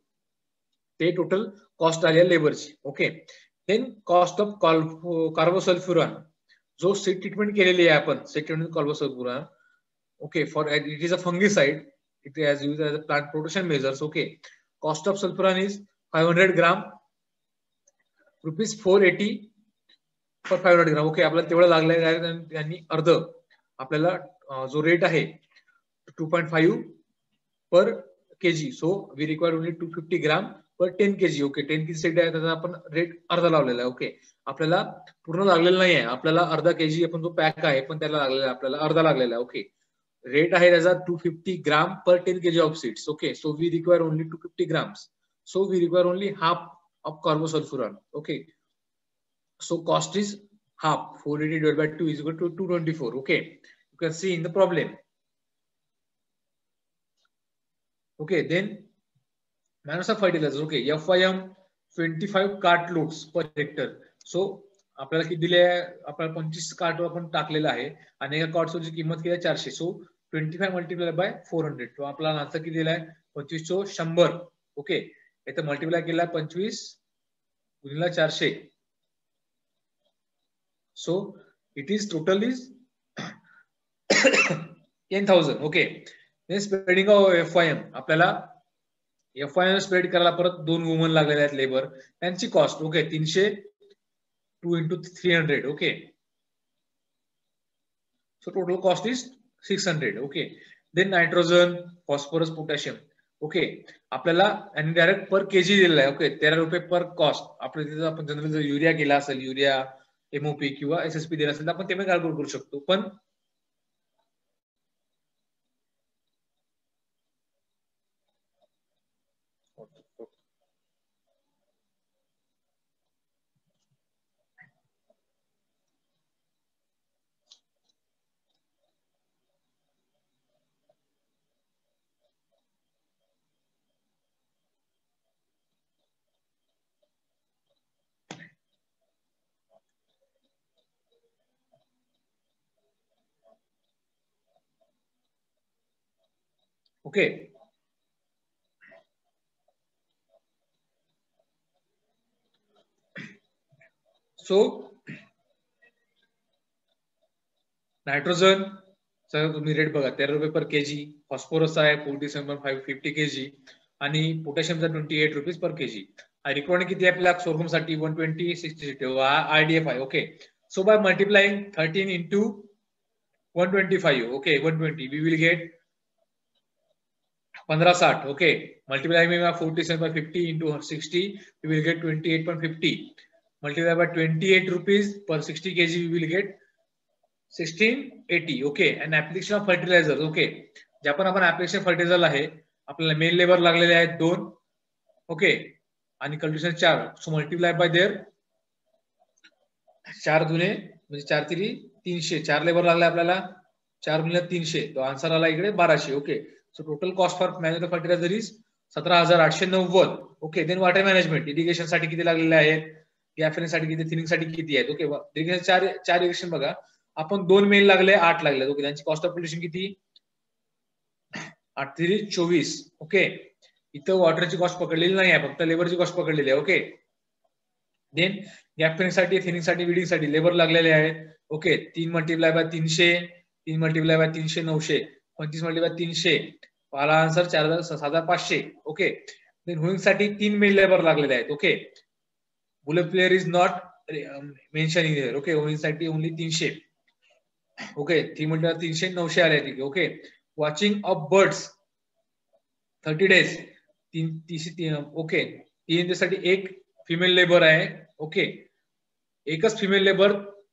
ते टोटल कॉस्ट आली आहे लेबरची. Okay, then cost of carbosulfan, जो सीड ट्रीटमेंट केलेली आहे आपण, seed treatment carbosulfan. Okay, for it is a fungicide, it is used as a plant protection measures. Okay, cost of sulfuron is 500 gram rupees 480 for 500 gram. Okay, आपल्याला तेवढं लागलेलं आहे. त्यांनी अर्ध आपल्याला जो रेट आहे 2.5 per KG, so we require only 250 gram per 10 KG. Okay, 10 KG set आहे त्याचा आपण रेट अर्धा लावलेला आहे. ओके, आपल्याला पूर्ण लागलेलं नाही आहे, आपल्याला अर्धा केजी आपण जो पॅक आहे पण त्याला लागलेला आहे, आपल्याला अर्धा लागलेला आहे. ओके, रेट आहे त्याचा 250 gram per 10 KG of seeds. Okay, so we require only 250 grams, so we require only half of carbosulfan. Okay, so cost is half. 480 divided by 2 is equal to 224. Okay, you can see in the problem. Okay, then manures of fertilizers. Okay, FIM 25 cart loads per hectare. So आपल्याला किती दिले आहे, आपल्याला 25 cart आपण टाकलेला आहे आणि एका कार्टची किंमत किती आहे 400. सो 25 मल्टिप्लाय बाय 400, तो आपला आन्सर किती दिलाय 25 100. ओके, इथे मल्टिप्लाय केला 25 गुणिले 400. So it is total is 10,000. Okay, then spreading of FIM, आपल्याला FIM स्प्रेड करायला परत 2 वुमन लागलेले आहेत लेबर, त्यांची cost. Okay, 300 2 into 300. Okay, so total cost is 600. Okay, then nitrogen, phosphorus, potassium. Okay, आपल्याला आणि डायरेक्ट पर केजी दिलेला आहे. ओके, 13 रुपये पर कॉस्ट. आपल्याला आपण जनरल जर युरिया केला असेल, युरिया एमओपी किंवा एसएसपी दिला असेल तर आपण ते पण कॅल्क्युलेट करू शकतो. पण ओके. सो नायट्रोजन तुम्ही रेट बघा, 13 रुपये पर केजी. फॉस्फोरस आहे 47.50 केजी आणि पोटॅशियमचा 28 रुपीज पर केजी. रिक्वायरमेंट किती आहे आपल्याला सोर्गम साठी 120 60 आयडीएफ आहे. Okay. So by multiplying 13 into 125, okay, 120, we will get 1560. Okay, multiply by 47.50 into 60, we will get 28.50. Multiply by 28 rupees per 60 kg, we will get 1680. Okay, and application of fertilizer. Okay, ज्या पण आपण application fertilizer आहे, आपल्याला main labour लागलेले आहेत 2. Okay, आणि cultivation 4. So multiply by their 4 दुने म्हणजे 4 3 300. 4 लेबर लागले आपल्याला, 4 गुणिले 300, तो आन्सर आला इकडे 1200. Okay. So total cost for manual fertilizer is 17,890. Okay. Then water management, irrigation साठी किती लागलेले आहेत, गॅफरिंग साठी किती, थिनिंग साठी किती आहेत. ओके. इरिगेशन 4 इरिगेशन बघा, आपण 2 मेल लागले, 8 लागले. ओके. त्यांची कॉस्ट ऑफ पोल्युशन किती, 8 3 24. ओके. इथं वॉटरची कॉस्ट पकडलेली नाही आहे, फक्त लेबरची कॉस्ट पकडलेली आहे. ओके. देन गॅफरिंग साठी, थिनिंग साठी, विडिंग साठी लेबर लागलेले आहेत. Okay. 3 multiply by 300, 3 multiply by 300 900, 25 multiply 300, मला आन्सर 4,500. ओके. देन हुइंग साठी 3 मेल लेबर लागलेले आहेत. Okay. Bullet player is not mention in here. Okay. Hoeing साठी ओनली 300. ओके. 3 मल्टिप्लाय 300 900 आले ठीक आहे. Okay. Watching of birds 30 days 3 okay. 3 दिवसासाठी एक फिमेल लेबर आहे. ओके. एकच फिमेल लेबर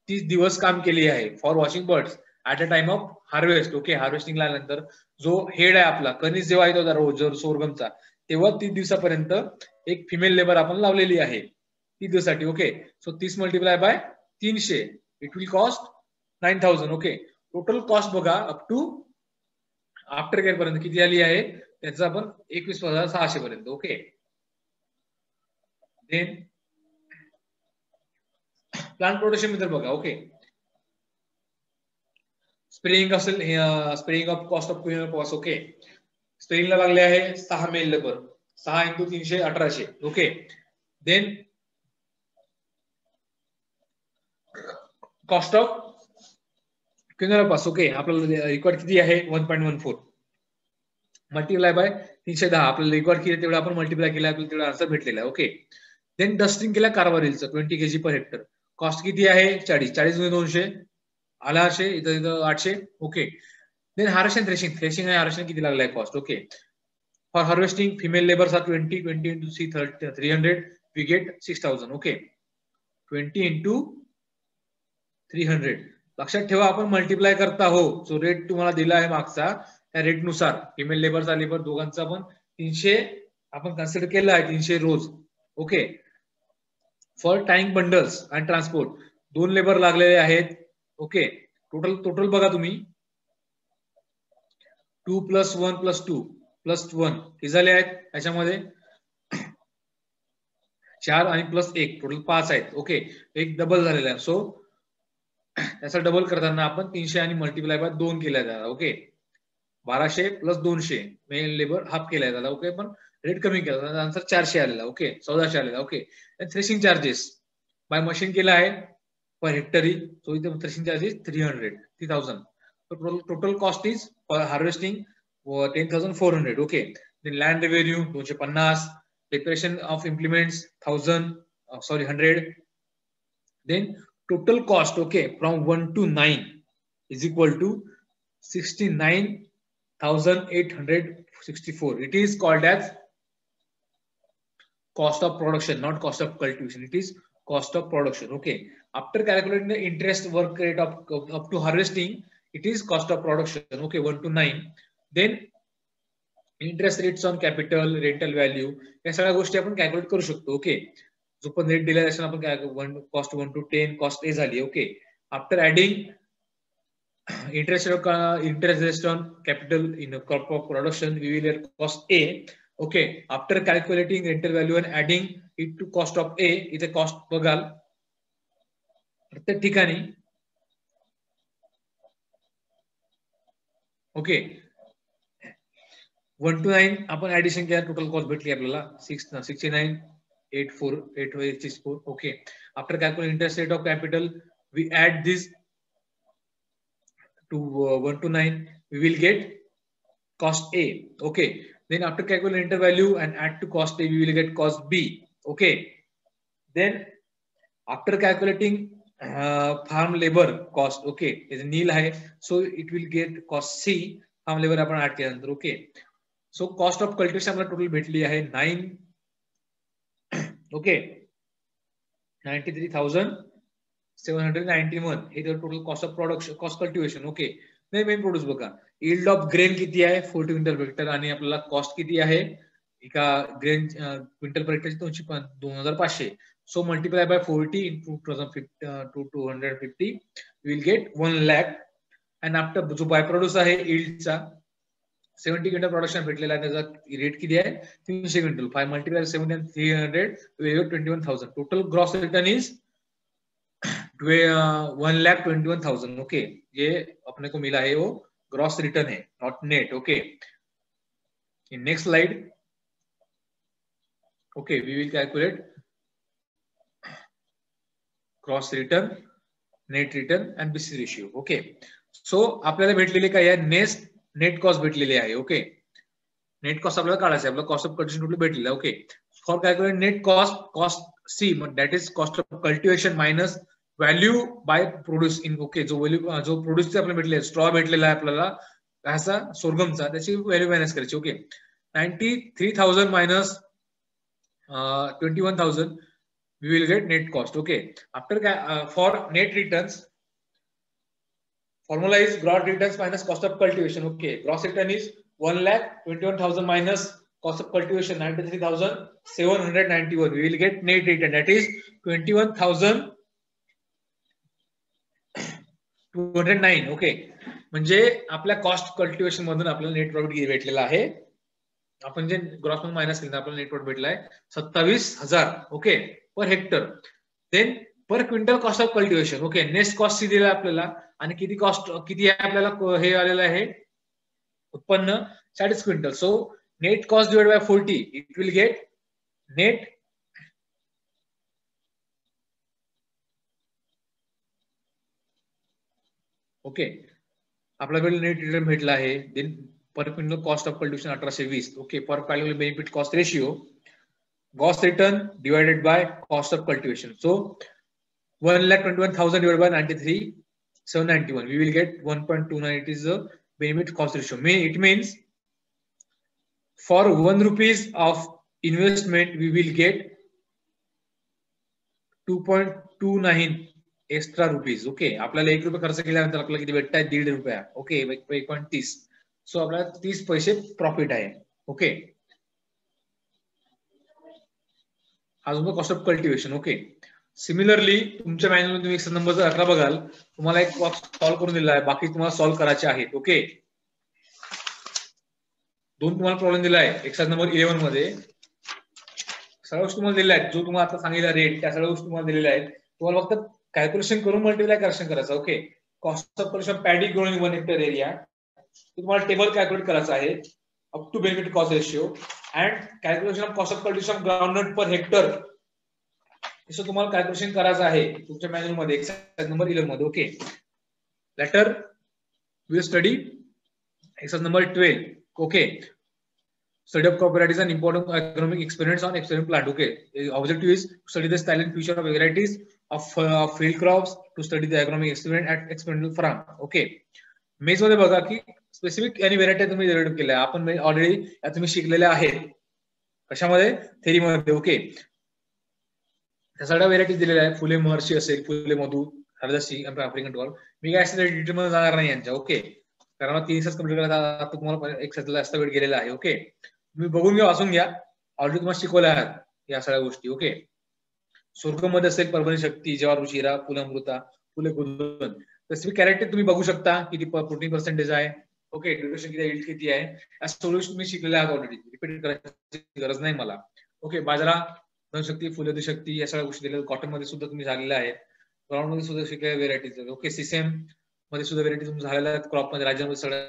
30 दिवस काम केली आहे for watching birds at a time of harvest. Okay. हार्वेस्टिंगला नंतर जो हेड आहे आपला कणीस जेव्हा येतो रोज सोरगमचा, तेव्हा 30 दिवसापर्यंत एक फिमेल लेबर आपण लावलेली आहे 30 दिवसासाठी. Okay. So 30 multiply by 300, it will cost 9,000. Okay. Total cost बघा अप टू आफ्टर केअर पर्यंत किती आली आहे, त्याचं आपण 21,600 पर्यंत. ओके. देन प्लांट प्रोटेक्शन मध्ये बघा. ओके. स्प्रेइंग असेल, spraying of cost of cost. Okay. स्प्रेइंगला लागले आहे 6 male labour, 6 × 300 1800. Okay. Then cost of quinalphos. Okay. आपल्याला रिक्वायर्ड किती आहे 1.14 मल्टिप्लाय बाय 310. आपल्याला रिक्वायर्ड केलं तेवढं आपण मल्टिप्लाय केलं, आपल्याला तेवढा आन्सर भेटलेला आहे. ओके. देन डस्टिंग केला कार्बारिलचं 20 kg पर हेक्टर, कॉस्ट किती आहे 40. 40 × 200 आला 800, इथं 800. Okay. Then harvesting threshing, threshing आणि हार्वेस्टिंग किती लागलाय cost. Okay. For harvesting female labours are 20 × 300, we get 6,000. Okay. 20 × 300. लक्षात ठेवा आपण मल्टिप्लाय करता हो, जो रेट तुम्हाला दिला आहे मागचा त्या रेट नुसार फिमेल लेबरचा लेबर दोघांचा पण 300 आपण कन्सिडर केलं आहे, 300 रोज. Okay. For time bundles and transport 2 labour लागलेले आहेत. ओके. टोटल बघा तुम्ही 2 + 1 + 2 + 1 हे झाले आहेत, त्याच्यामध्ये 4 आणि +1 टोटल 5 आहेत. ओके. एक डबल झालेला आहे. सो त्याचा डबल करताना आपण 300 आणि मल्टिप्लाय बाय 2 केल्या जातात. ओके. 1200 + 200 मेल लेबर हाफ केला जातात. ओके. पण रेट कमी केला जातात, आन्सर 400 आलेला. ओके. 1400 आलेला. Okay. Threshing charges by machine केला आहे पर हेक्टरी, सो इथे threshing charges 3,000. Total cost is for harvesting 10,400. Okay. Then land revenue 250, depreciation of implements 100. Then total cost, okay, from 1 to 9 is equal to 69,864. It is called as cost of production, not cost of cultivation. It is cost of production. Okay. After calculating the interest work rate of up to harvesting, it is cost of production. Okay. 1 to 9. Then interest rates on capital, rental value, या सगळ्या गोष्टी आपण calculate करू शकतो. Okay. जो पण rate दिला त्याच्यानं आपण कॉस्ट 1 to 10 कॉस्ट ए झाली. Okay. After adding interest on capital in a crop of production, we will get cost A. Okay. After calculating rental value and adding it to cost of A, इथे cost बघाल प्रत्येक ठिकाणी. Okay. 1 to 9 आपण addition केलं, total cost भेटली आपल्याला 69,848,864. Okay, after calculate interest rate of capital we add this to 1 to 9, we will get cost A. Okay, then after calculate enter value and add to cost A, we will get cost B. Okay, then after calculating farm labor cost, okay, is nil hai, so it will get cost C. farm labor आपण add केल्यानंतर. Okay, so cost of cultivation आपल्याला total भेटली आहे 9, okay, 93,791. हे total cost of production, cost cultivation. Okay, नाही main produce बघा, yield of grain किती आहे 40 क्विंटल पर हेक्टर, आणि आपल्याला कॉस्ट किती आहे एका ग्रेन क्विंटल पर हेक्टरची 2,500. So multiply by 40 into 250 will get 1 lakh. And after जो बाय प्रोड्यूस आहे यील्डचा 70 क्विंटल प्रोडक्शन भेटलेला आहे, त्याचा रेट किती आहे 300 quintal. 5 multiply 70 and 300 21,000. Total gross return is 1,21,000. Okay, ये अपने को मिला है वो ग्रॉस रिटर्न है, not net. Okay, in next slide, okay, we will calculate gross return, net return and BC ratio. Okay, so आपल्याला भेटलेले काय आहे, नेट कॉस्ट भेटलेली आहे. ओके, नेट कॉस्ट आपल्याला काढायचं आहे, आपल्याला कॉस्ट ऑफ कल्टिवेशन टोटल भेटलेलं आहे. Okay, for calculate net cost C, that is cost of cultivation minus value by produce in. Okay, जो व्हॅल्यू जो प्रोड्यूसचे आपल्याला भेटले, स्ट्रॉ भेटलेला आहे आपल्याला ह्याचा सोरगमचा, त्याची व्हॅल्यू मायनस करायची. Okay, 93,000 minus 21,000 we will get net cost. Okay, after for net returns, formula is gross returns minus cost of cultivation. Okay, gross return is 1,21,000 minus cost of cultivation 93,791. we will get net return, that is 21,209. Okay, म्हणजे आपल्या cost cultivation मधून आपल्याला net profit भेटलेला आहे. आपण जे gross मधून minus केलं, आपल्याला नेट प्रॉफिट भेटलाय 27,000. Okay, per hectare. Then per quintal cost of cultivation. Okay, next cost दिलेला आहे आपल्याला, आणि किती कॉस्ट किती आहे आपल्याला हे आलेलं आहे उत्पन्न 40 quintal. So net cost divide by 40, it will get net okay, आपल्याला नेट रिटर्न भेटला आहे. Then per quintal cost of cultivation 1820. Okay, per calculate benefit cost ratio, gross return divided by cost of cultivation. So 1,21,000 divided by 93,791. We will get 1.29. It is the benefit cost ratio. It means for 1 rupees of investment, we will get 2.29 extra rupees. Okay, आपल्याला 1 रुपये खर्च केल्यानंतर आपल्याला किती भेटत आहे 1.5 रुपया. Okay, 1.30. So आपल्याला 30 पैसे प्रॉफिट आहे. ओके, अजून cost of cultivation. Okay, similarly तुमच्या मॅन्युअल मध्ये तुम्ही एक्सरसाइज नंबर 11 बघाल, तुम्हाला एक बॉक्स सॉल्व्ह करून दिला आहे, बाकी तुम्हाला सॉल्व्ह करायचे आहेत. ओके, 2 तुम्हाला प्रॉब्लेम दिला आहे एक्सरसाइज नंबर 11 मध्ये. सगळ्या गोष्टी तुम्हाला दिल्या आहेत, जो तुम्हाला आता सांगितला रेट, त्या सगळ्या गोष्टी तुम्हाला दिलेल्या आहेत. तुम्हाला फक्त कॅल्क्युलेशन करून मल्टिप्लाय करेक्शन करायचं. Okay, cost of cultivation paddy growing 1 hectare area, तुम्हाला टेबल कॅल्क्युलेट करायचं आहे up to benefit cost ratio and calculation of cost of cultivation groundnut per hectare. असं तुम्हाला कॅल्क्युलेशन करायचं आहे तुमच्या मॅन्युअल मध्ये एक्सरसाइज नंबर 11 मध्ये. Okay, later we study exercise number 12. Okay, study of crop varieties and important agronomic experiments on experiment plant. Okay, the objective is to study the style and future of varieties of field crops, to study the agronomic experiment at experimental farm. Okay, मेज मध्ये बघा की specific आणि variety तुम्ही develop केल्या, आपण already तुम्ही शिकलेल्या आहेत कशामध्ये, थेरी मध्ये. ओके, त्या सगळ्या व्हेरायटीज दिलेल्या आहेत, फुले महर्षी असेल, फुले मधु, हरदसी, आफ्रिकन टॉल. मी काय असं डिटेल मध्ये जाणार नाही यांच्या. ओके, कारण 3 तास कंप्लीट करायला तुम्हाला एक जास्त वेळ गेलेला आहे. ओके, तुम्ही बघून घ्या, वाचून घ्या, ऑलरेडी तुम्हाला शिकवल्या आहेत या सगळ्या गोष्टी. ओके, सोरगम मध्ये असेल परभणी शक्ती, जवार उशिरा, फुलमृता, फुले कुदन, स्पेसिफिक कॅरेक्टर तुम्ही बघू शकता किती प्रोटीन पर्सेंटेज आहे. ओके, ड्युरेशन किती आहे, यील्ड किती आहे, या सोल्युशन तुम्ही शिकलेल्या आहात ऑलरेडी, रिपीट करायची गरज नाही मला. ओके, बाजरा, धनशक्ती, फुले शक्ती, या सगळ्या गोष्टी दिल्या. कॉटन मध्ये सुद्धा तुम्ही झालेल्या आहेत, ग्राउंड मध्ये सुद्धा शिकलेल्या व्हेरायटीज. ओके, सीसेम मध्ये सुद्धा व्हेरायटी तुम्ही झालेल्या आहेत, क्रॉप मध्ये राज्यामध्ये सगळ्या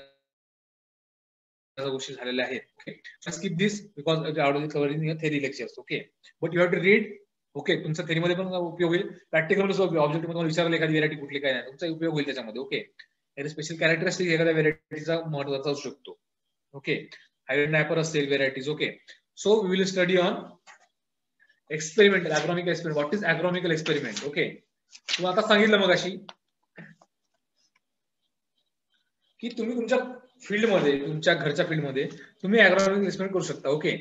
गोष्टी झालेल्या आहेत. Okay, skip this because covering your theory lectures. Okay, but you have to read. Okay, तुमचा थेरीमध्ये पण उपयोग होईल, प्रॅक्टिकल ऑब्जेक्ट मध्ये विचारलं एखादी व्हेरायटी कुठली काय नाही, तुमचा उपयोग होईल त्याच्यामध्ये. ओके, स्पेशल कॅरेक्टरिस्टिक एखाद्या व्हेरायटीचा महत्वाचा असू शकतो. ओके, हायब्रिड नॅपर असेल varieties. Okay, so we will study on experimental agronomical experiment. What is agronomical experiment? Okay, तुम्ही आता सांगितलं मग अशी की तुम्ही तुमच्या फील्डमध्ये, तुमच्या घरच्या फील्डमध्ये तुम्ही अॅग्रोनॉमिकल एक्सपेरिमेंट करू शकता. ओके,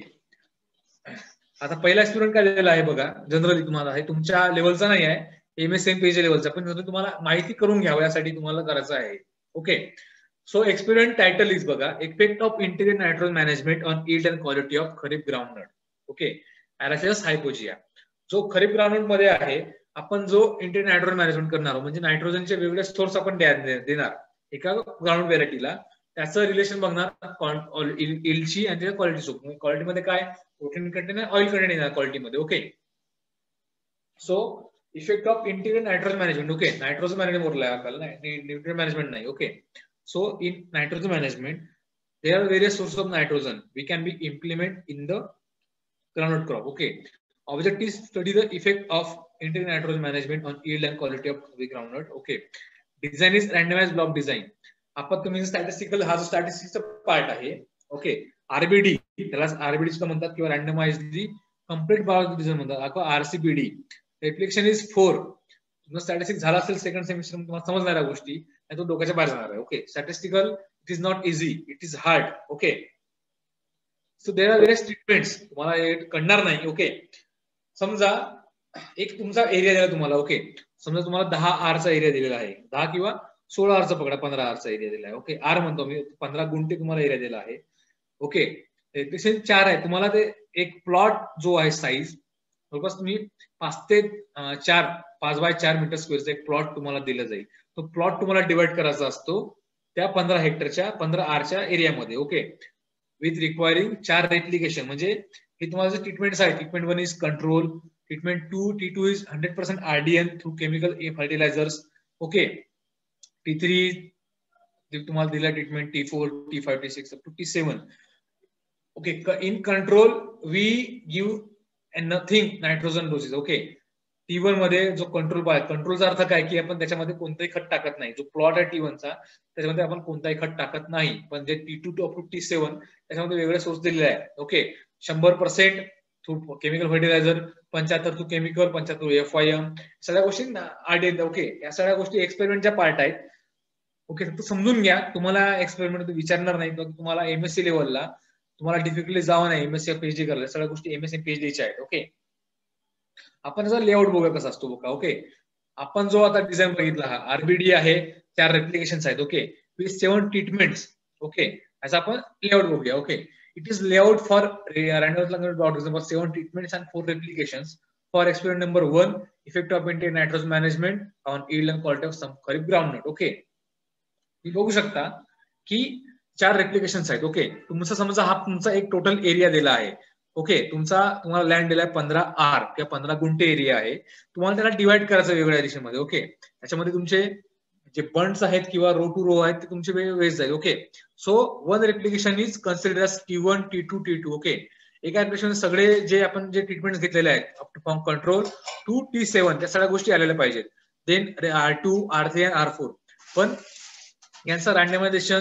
आता पहिला एक्सपेरिमेंट काय दिलेला आहे बघा, जनरली तुम्हाला हे तुमच्या लेवलचा नाही आहे, MSMPG लेवलचा, पण तुम्हाला माहिती करून घ्यावं यासाठी तुम्हाला करायचं आहे. Okay, so experiment title is बघा, effect of interior nitrogen management on yield and quality of kharif groundnut. Okay, arachis hypogaea. जो खरीप ग्राउंडनट मध्ये आहे, आपण जो इंटिरियर नायट्रोजन मॅनेजमेंट करणार आहोत, म्हणजे नायट्रोजनचे वेगवेगळे सोर्स आपण देणार एका ग्राउंड व्हेरायटीला, त्याचं रिलेशन बघणार यील्डची आणि त्याच्या क्वालिटी सोबत. क्वालिटीमध्ये काय, प्रोटीन कंटेंट आणि ऑइल कंटेंट येणार क्वालिटीमध्ये. Okay, so effect of interior nitrogen management. Okay, nitrogen management बोललाय आपल्याला, न्यूट्रिएंट मॅनेजमेंट नाही. Okay, so in nitrogen management there are various sources of nitrogen we can be implement in the groundnut crop. Okay, objective is study the effect of interior nitrogen management on yield and quality of the groundnut. Okay, design is randomized block design. आपण तुम्ही statistical, हा जो स्टॅटिस्टिक्सचा part आहे. Okay, RBD त्याला RBD सुद्धा म्हणतात किंवा रँडमाइज्डली complete block design म्हणतात, RCBD. Reflection is 4. तुमचा स्टॅटिस्टिक्स झाला असेल सेकंड सेमिस्टर, तुम्हाला समजणाऱ्या गोष्टी आणि तो डोक्याच्या बाहेर जाणार आहे. Okay, statistical it is not easy, it is hard. Okay, so there are various treatments, तुम्हाला कळणार नाही. ओके, समजा एक तुमचा एरिया दिला तुम्हाला. ओके, समजा तुम्हाला 10 आरचा एरिया दिलेला आहे, 10 किंवा 16 आरचा पकडा, 15 आरचा एरिया दिला आहे. ओके, आर म्हणतो मी, 15 गुंठे तुम्हाला एरिया दिला आहे. ओके, तसे 4 आहे, तुम्हाला ते एक प्लॉट जो आहे साईज जवळपास तुम्ही 5 ते 4 5x4 मीटर स्क्वेअरचा एक प्लॉट तुम्हाला दिला जाईल. तो प्लॉट तुम्हाला डिवाइड करायचा असतो त्या 15 हेक्टरच्या 15 आरच्या एरियामध्ये. Okay, with requiring 4 replication. म्हणजे हे तुम्हाला जे ट्रीटमेंट्स आहे, treatment 1 is control, treatment 2 T2 is 100% RDN through chemical fertilizers. Okay, T3 तुम्हाला दिला treatment T4, T5, T6 up to T7. Okay, in control we give nothing nitrogen doses. Okay, T1 मध्ये जो control आहे, कंट्रोलचा अर्थ काय की आपण त्याच्यामध्ये कोणताही खत टाकत नाही. जो प्लॉट आहे T1 चा त्याच्यामध्ये आपण कोणताही खत टाकत नाही, पण जे T2 up to T7 त्याच्यामध्ये वेगळे सोर्स दिलेले आहे. Okay, 100% through chemical fertilizer, 75 through chemical, 75 FIM, सगळ्या गोष्टी RDN. ओके, या सगळ्या गोष्टी एक्सपेरिमेंटच्या पार्ट आहेत. ओके, फक्त समजून घ्या, तुम्हाला एक्सपेरिमेंट विचारणार नाही, तुम्हाला MSc लेवलला तुम्हाला डिफिकल्टली जावं नाही MSc PhD करायला, सगळ्या गोष्टी MSc PhDच्या आहेत. ओके, आपण जर लेआउट बघूया कसा असतो बघा. ओके, आपण जो आता डिझाईन बघितला हा RBD आहे, 4 रेप्लिकेशन्स आहेत. Okay, with 7 treatments. ओके, याचा आपण लेआउट बघूया. Okay, it is layout for random 7 treatments and 4 replications for experiment number 1, effect of interior nitrogen management on yield and quality of some kharif groundnut. Okay, तुम्ही बघू शकता की 4 replications आहेत. Okay, तुमचा समजा हा तुमचा एक टोटल एरिया दिला आहे. ओके, तुम्हाला लँड दिलाय 15 आर किंवा 15 गुंठे एरिया आहे. तुम्हाला त्याला डिवाइड करायचं वेगवेगळ्या दिशेमध्ये. ओके, त्याच्यामध्ये तुमचे जे बंड्स आहेत किंवा रो टू रो आहेत ते तुमचे वेगवेगळे जाईल. Okay, so 1 replication is considered as T1, T2, T2. Okay, एका रेप्लिकेशन सगळे जे आपण जे ट्रीटमेंट घेतलेले आहेत up to from control to T7 त्या सगळ्या गोष्टी आलेल्या पाहिजेत. देन R2, R3 आणि R4. पण यांचं रँडमायझेशन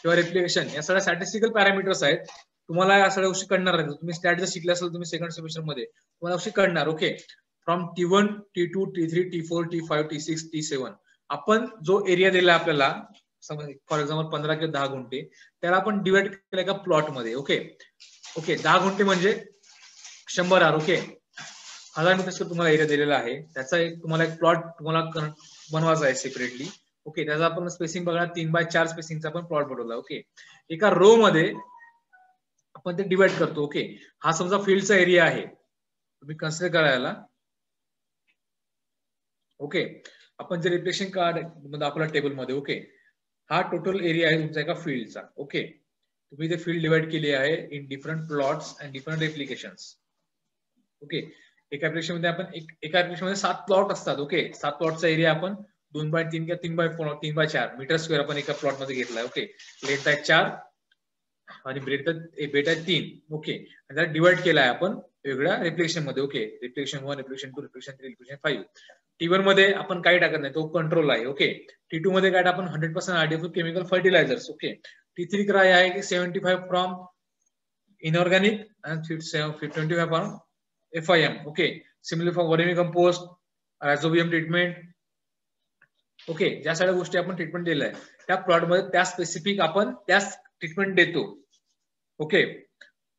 किंवा रेप्लिकेशन या सगळ्या स्टॅटिस्टिकल पॅरामीटर्स आहेत. तुम्हाला या सगळ्या गोष्टी कळणार नाही. तुम्ही स्टॅट जर शिकले असेल तुम्ही सेकंड सेमिस्टर मध्ये, तुम्हाला गोष्टी कळणार. Okay, from T1, T2, T3, T4, T5, T6, T7 आपण जो एरिया दिला आपल्याला, फॉर एक्झाम्पल 15 किंवा 10 गुंठे, त्याला आपण डिवाइड केलं एका प्लॉट मध्ये. ओके, 10 गुंठे म्हणजे 100 आर. ओके, 1000 मीटर तुम्हाला एरिया दिलेला आहे, त्याचा तुम्हाला एक प्लॉट तुम्हाला बनवायचा आहे सेपरेटली. ओके, त्याचा आपण स्पेसिंग बघा 3x4 स्पेसिंगचा आपण प्लॉट बनवला. ओके, एका रो मध्ये आपण ते डिवाइड करतो. ओके, हा समजा फील्डचा एरिया आहे, तुम्ही कन्सिडर करायला. ओके, आपण जे रिफ्लेक्शन कार्ड दाखवला टेबल मध्ये. ओके, हा टोटल एरिया आहे तुमचा एका फील्डचा. ओके, तुम्ही ते फील्ड डिवाइड केली आहे in different plots and different replications. Okay, एका रेप्लिकेशन मध्ये आपण एका रेप्लिकेशन मध्ये 7 प्लॉट असतात. ओके, 7 प्लॉटचा एरिया आपण 2x3 किंवा 3x4 मीटर स्क्वेअर आपण एका प्लॉट मध्ये घेतलाय. ओके, लेंथ आहे 4, आणि बेटा 3. ओके, आणि त्याला डिवाइड केला आहे आपण वेगळ्या रिफ्लेक्शन मध्ये. Okay, reflection 1, reflection 2, reflection 3, reflection 5. T1 मध्ये आपण काही टाकत नाही, तो कंट्रोल आहे. ओके, T2 मध्ये काय आपण 100% artificial chemical fertilizers. Okay, T3 काय आहे की 75 from inorganic and 25 from FIM. Okay, similar for vermi compost, rhizobium treatment. Okay, ज्या सगळ्या गोष्टी आपण ट्रीटमेंट दिल्या आहे त्या प्लॉट मध्ये त्या स्पेसिफिक आपण त्याच ट्रीटमेंट देतो. Okay,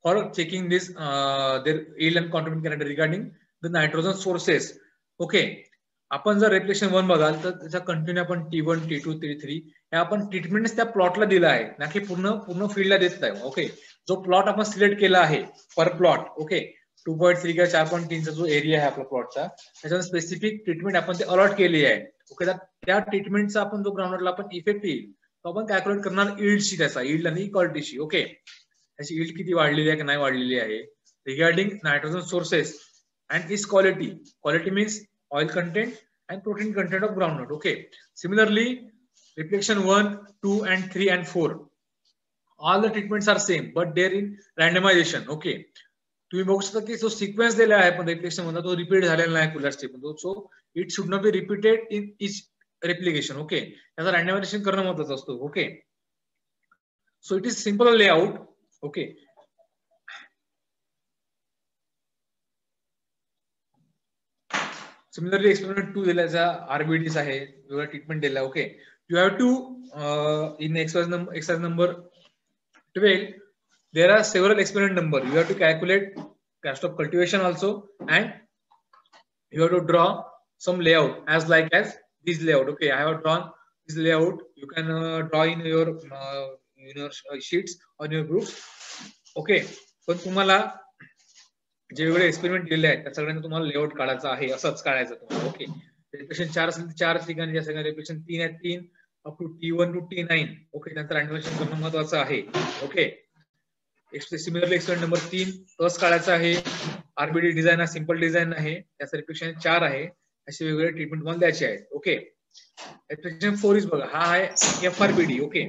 for checking this their yield and contribution character regarding the nitrogen sources. Okay, आपण जर रिफ्लेक्शन 1 बघाल तर त्याचा कंटिन्यू आपण T1, T2, T3 हे आपण ट्रीटमेंट त्या प्लॉटला दिला आहे, ना की पूर्ण फील्डला देत आहे. ओके, जो प्लॉट आपण सिलेक्ट केला आहे पर प्लॉट, ओके, 2.3 किंवा 4.3 चा जो एरिया आहे आपला प्लॉटचा, त्याच्यावर स्पेसिफिक ट्रीटमेंट आपण ते अलॉट केली आहे. ओके, त्या ट्रीटमेंटचा आपण जो ग्राउंडला आपण इफेक्ट येईल तो आपण कॅल्क्युलेट करणार यील्डशी, त्याचा यील्ड आणि क्वालिटीशी. ओके, त्याची यील्ड किती वाढलेली आहे की नाही वाढलेली आहे regarding nitrogen sources and it's quality. Quality means oil content and protein content of groundnut. Okay, similarly reflection 1, 2 and 3 and 4 all the treatments are same but they're in randomization. Okay, तुम्ही बघू शकता की जो सिक्वेन्स दिला आहे पण reflection मधला तो रिपीट झालेला नाही कुठल्या स्टेप मध्ये. So it should not be repeated in each replication. Okay, त्याचा रँडमायझेशन करणं महत्त्वाचं असतो. Okay, so it is simple layout. Okay, similarly experiment 2 दिल्याचा RBDs आहे, वेगळा ट्रीटमेंट दिला. Okay, you have to in exercise number 12 there are several experiment number. You have to calculate cost of cultivation also and you have to draw some layout as like as this layout. Okay, I have drawn this layout. You can draw in your sheets on your groups. Okay, पण तुम्हाला जे वेगळे experiment दिले आहेत त्या सगळ्यांना तुम्हाला layout काढायचा आहे, असंच काढायचं तुम्हाला. ओके, रिफ्लेक्शन 4 असेल 4 ठिकाणी, ज्या सगळ्या रिफ्लेक्शन 3 आहेत 3 up to T1 to T9. Okay, त्यांचं रँडमायझेशन करणं महत्त्वाचं आहे. ओके, सिमिलरली एक्सपेरिमेंट नंबर 3 तस काढायचा आहे. RBD डिझाईन हा सिंपल डिझाईन आहे, त्याचं रिफ्लेक्शन 4 आहे. असे वेगवेगळे ट्रीटमेंट तुम्हाला द्यायचे आहेत. ओके, रिफ्लेक्शन 4 इज बघा, हा आहे FRBD. Okay,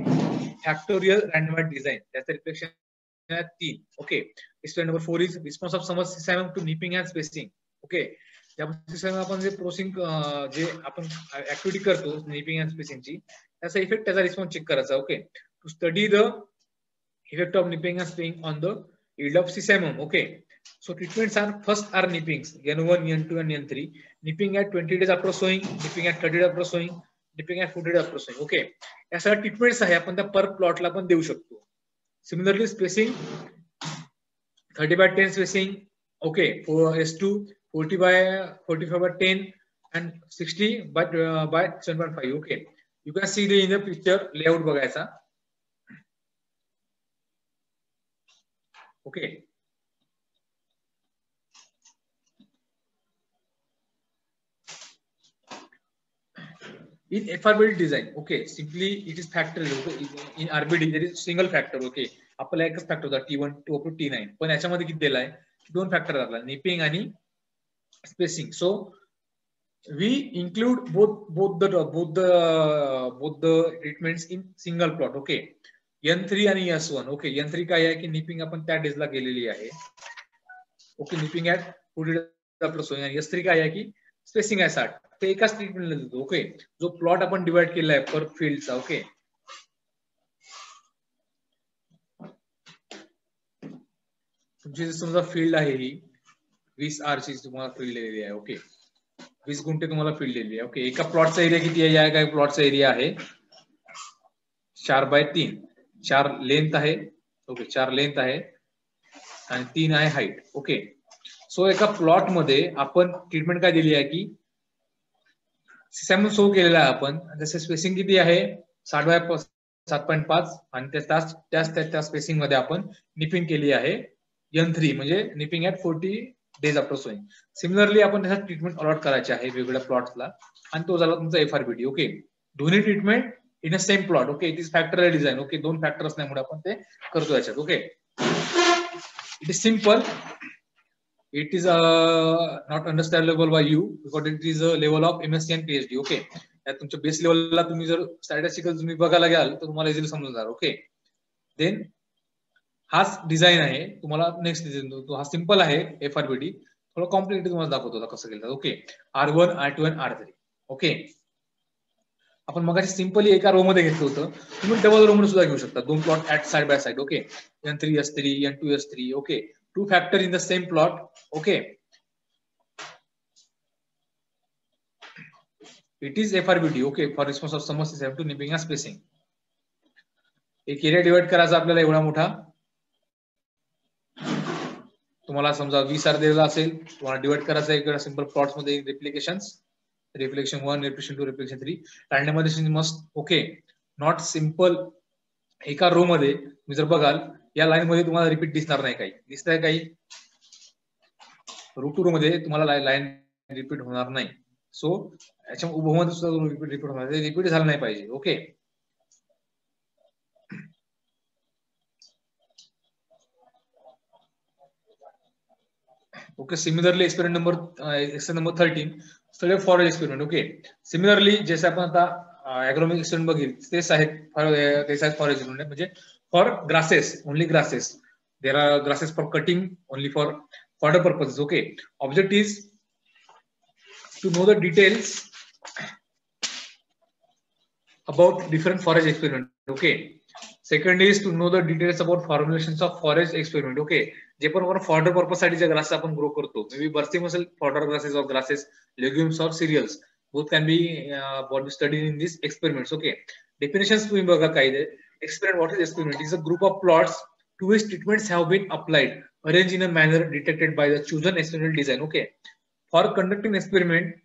factorial randomized design, त्याचं replication 3. Okay, experiment number 4 is response of summer system to nipping and spacing. Okay, त्या आपण जे प्रोसिंग जे आपण ऍक्टिव्हिटी करतो निपिंग अँड स्पेसिंगची, त्याचा इफेक्ट, त्याचा रिस्पॉन्स चेक करायचा. Okay, to study the effect of nipping and spraying on the yield of sesamum. Okay, so treatments are first are nippings N1, N2 and N3. Nipping at 20 days after sowing, nipping at 30 days after sowing, nipping at 40 days after sowing. Okay, या सगळ्या treatments आहे आपण त्या पर प्लॉटला पण देऊ शकतो. Similarly spacing 30 by 10 spacing. Okay, for S2 40 by 45 by 10 and 60 by 7.5. Okay, you can see the in the picture layout बघायचा. Okay, in FRBD design, okay, simply it is factorial. Okay, in RBD there is single factor. Okay, आपल्याला एकच factor होता T1 to up to T9, पण याच्यामध्ये किती दिलाय, 2 factor आपला nipping आणि spacing. So we include both the treatments in single plot. Okay, N3 आणि S1. ओके, N3 काय आहे की निपिंग आपण त्या डेजला केलेली आहे. Okay, nipping at 40 days after sowing. आणि S3 काय आहे की स्पेसिंग आहे 60. ते एकाच ट्रीटमेंटला देतो. ओके, जो प्लॉट आपण डिवाइड केला आहे पर फील्डचा. ओके, तुमची समजा फील्ड आहे ही 20 R ची तुम्हाला फील्ड दिलेली आहे. ओके, 20 गुंठे तुम्हाला फील्ड दिलेली आहे. ओके, एका प्लॉटचा एरिया किती आहे, काय प्लॉटचा एरिया आहे 4 by 3. 4 लेंथ आहे. ओके, 4 लेंथ आहे आणि 3 आहे हाईट. ओके, सो एका प्लॉट मध्ये आपण ट्रीटमेंट काय दिली आहे की सिस्टम सो केलेला आहे आपण. जसे स्पेसिंग किती आहे 60 by 7.5 आणि त्या स्पेसिंग मध्ये आपण निपिंग केली आहे N3 म्हणजे nipping at 40 days after sowing. Similarly आपण त्याचा ट्रीटमेंट अलॉट करायचे आहे वेगवेगळ्या प्लॉट्सला आणि तो झाला तुमचा FRBD. ओके, दोन्ही treatment in a same plot. Okay, it is factorial design. Okay, 2 factor असल्यामुळे आपण ते करतो याच्यात. Okay, it is simple. It is not understandable by you because it is a level of MSc and PhD. Okay, यात तुमच्या base लेवलला तुम्ही जर स्टॅटिस्टिकल तुम्ही बघायला घ्याल तर तुम्हाला इझिली समजणार. ओके, देन हाच डिझाईन आहे. तुम्हाला नेक्स्ट डिझाईन तो हा सिंपल आहे FRBD, थोडं कॉम्प्लिकेटेड तुम्हाला दाखवतो कसं केलं. ओके, R1 R2 आणि R3. ओके, आपण मगाशी सिंपली एका रो मध्ये घेतलं होतं, तुम्ही डबल रो मध्ये सुद्धा घेऊ शकता. दोन plot at side by side. Okay, N3 S3 N2 S3. Okay, two factor in the same plot. Okay, it is FRBD. Okay, for response of summers is to nipping spacing. एक area divide करायचा आपल्याला एवढा मोठा. तुम्हाला समजा 20R दिलेला असेल, तुम्हाला डिवाइड करायचं आहे सिंपल प्लॉट्स मध्ये replications. Reflection 1, reflection 2, reflection 3. Randomisation must. Okay, not simple. एका रो मध्ये तुम्ही जर बघाल या लाईन मध्ये तुम्हाला रिपीट दिसणार नाही. काही दिसतंय काही रो टू रो मध्ये तुम्हाला लाईन रिपीट होणार नाही. सो याच्या उभमध्ये सुद्धा रिपीट होणार, रिपीट झालं नाही पाहिजे. Okay, okay. Similarly experiment number 13 सगळे फॉरेस्ट एक्सपेरिमेंट. ओके, सिमिलरली जसे आपण आता ॲग्रोनॉमिक एक्सपेरिमेंट बघितले तेच आहेत फॉरेस्ट एक्सपेरिमेंट. म्हणजे for grasses, only grasses. There are grasses for cutting, only for fodder purposes. Okay, object is to know the details about different forage experiment. Okay, second is to know the details about formulations of forage experiment. Okay, जे पण आपण fodder purpose साठी जे grass आपण grow करतो, may बी berthing असेल fodder grasses or grasses, legumes or cereals, both can be what we studied in these experiments. Okay, definitions तुम्ही बघा काय आहे. Experiment, what is experiment? It is a group of plots to which treatments have been applied, arranged in a manner detected by the chosen experimental design. Okay, for conducting experiment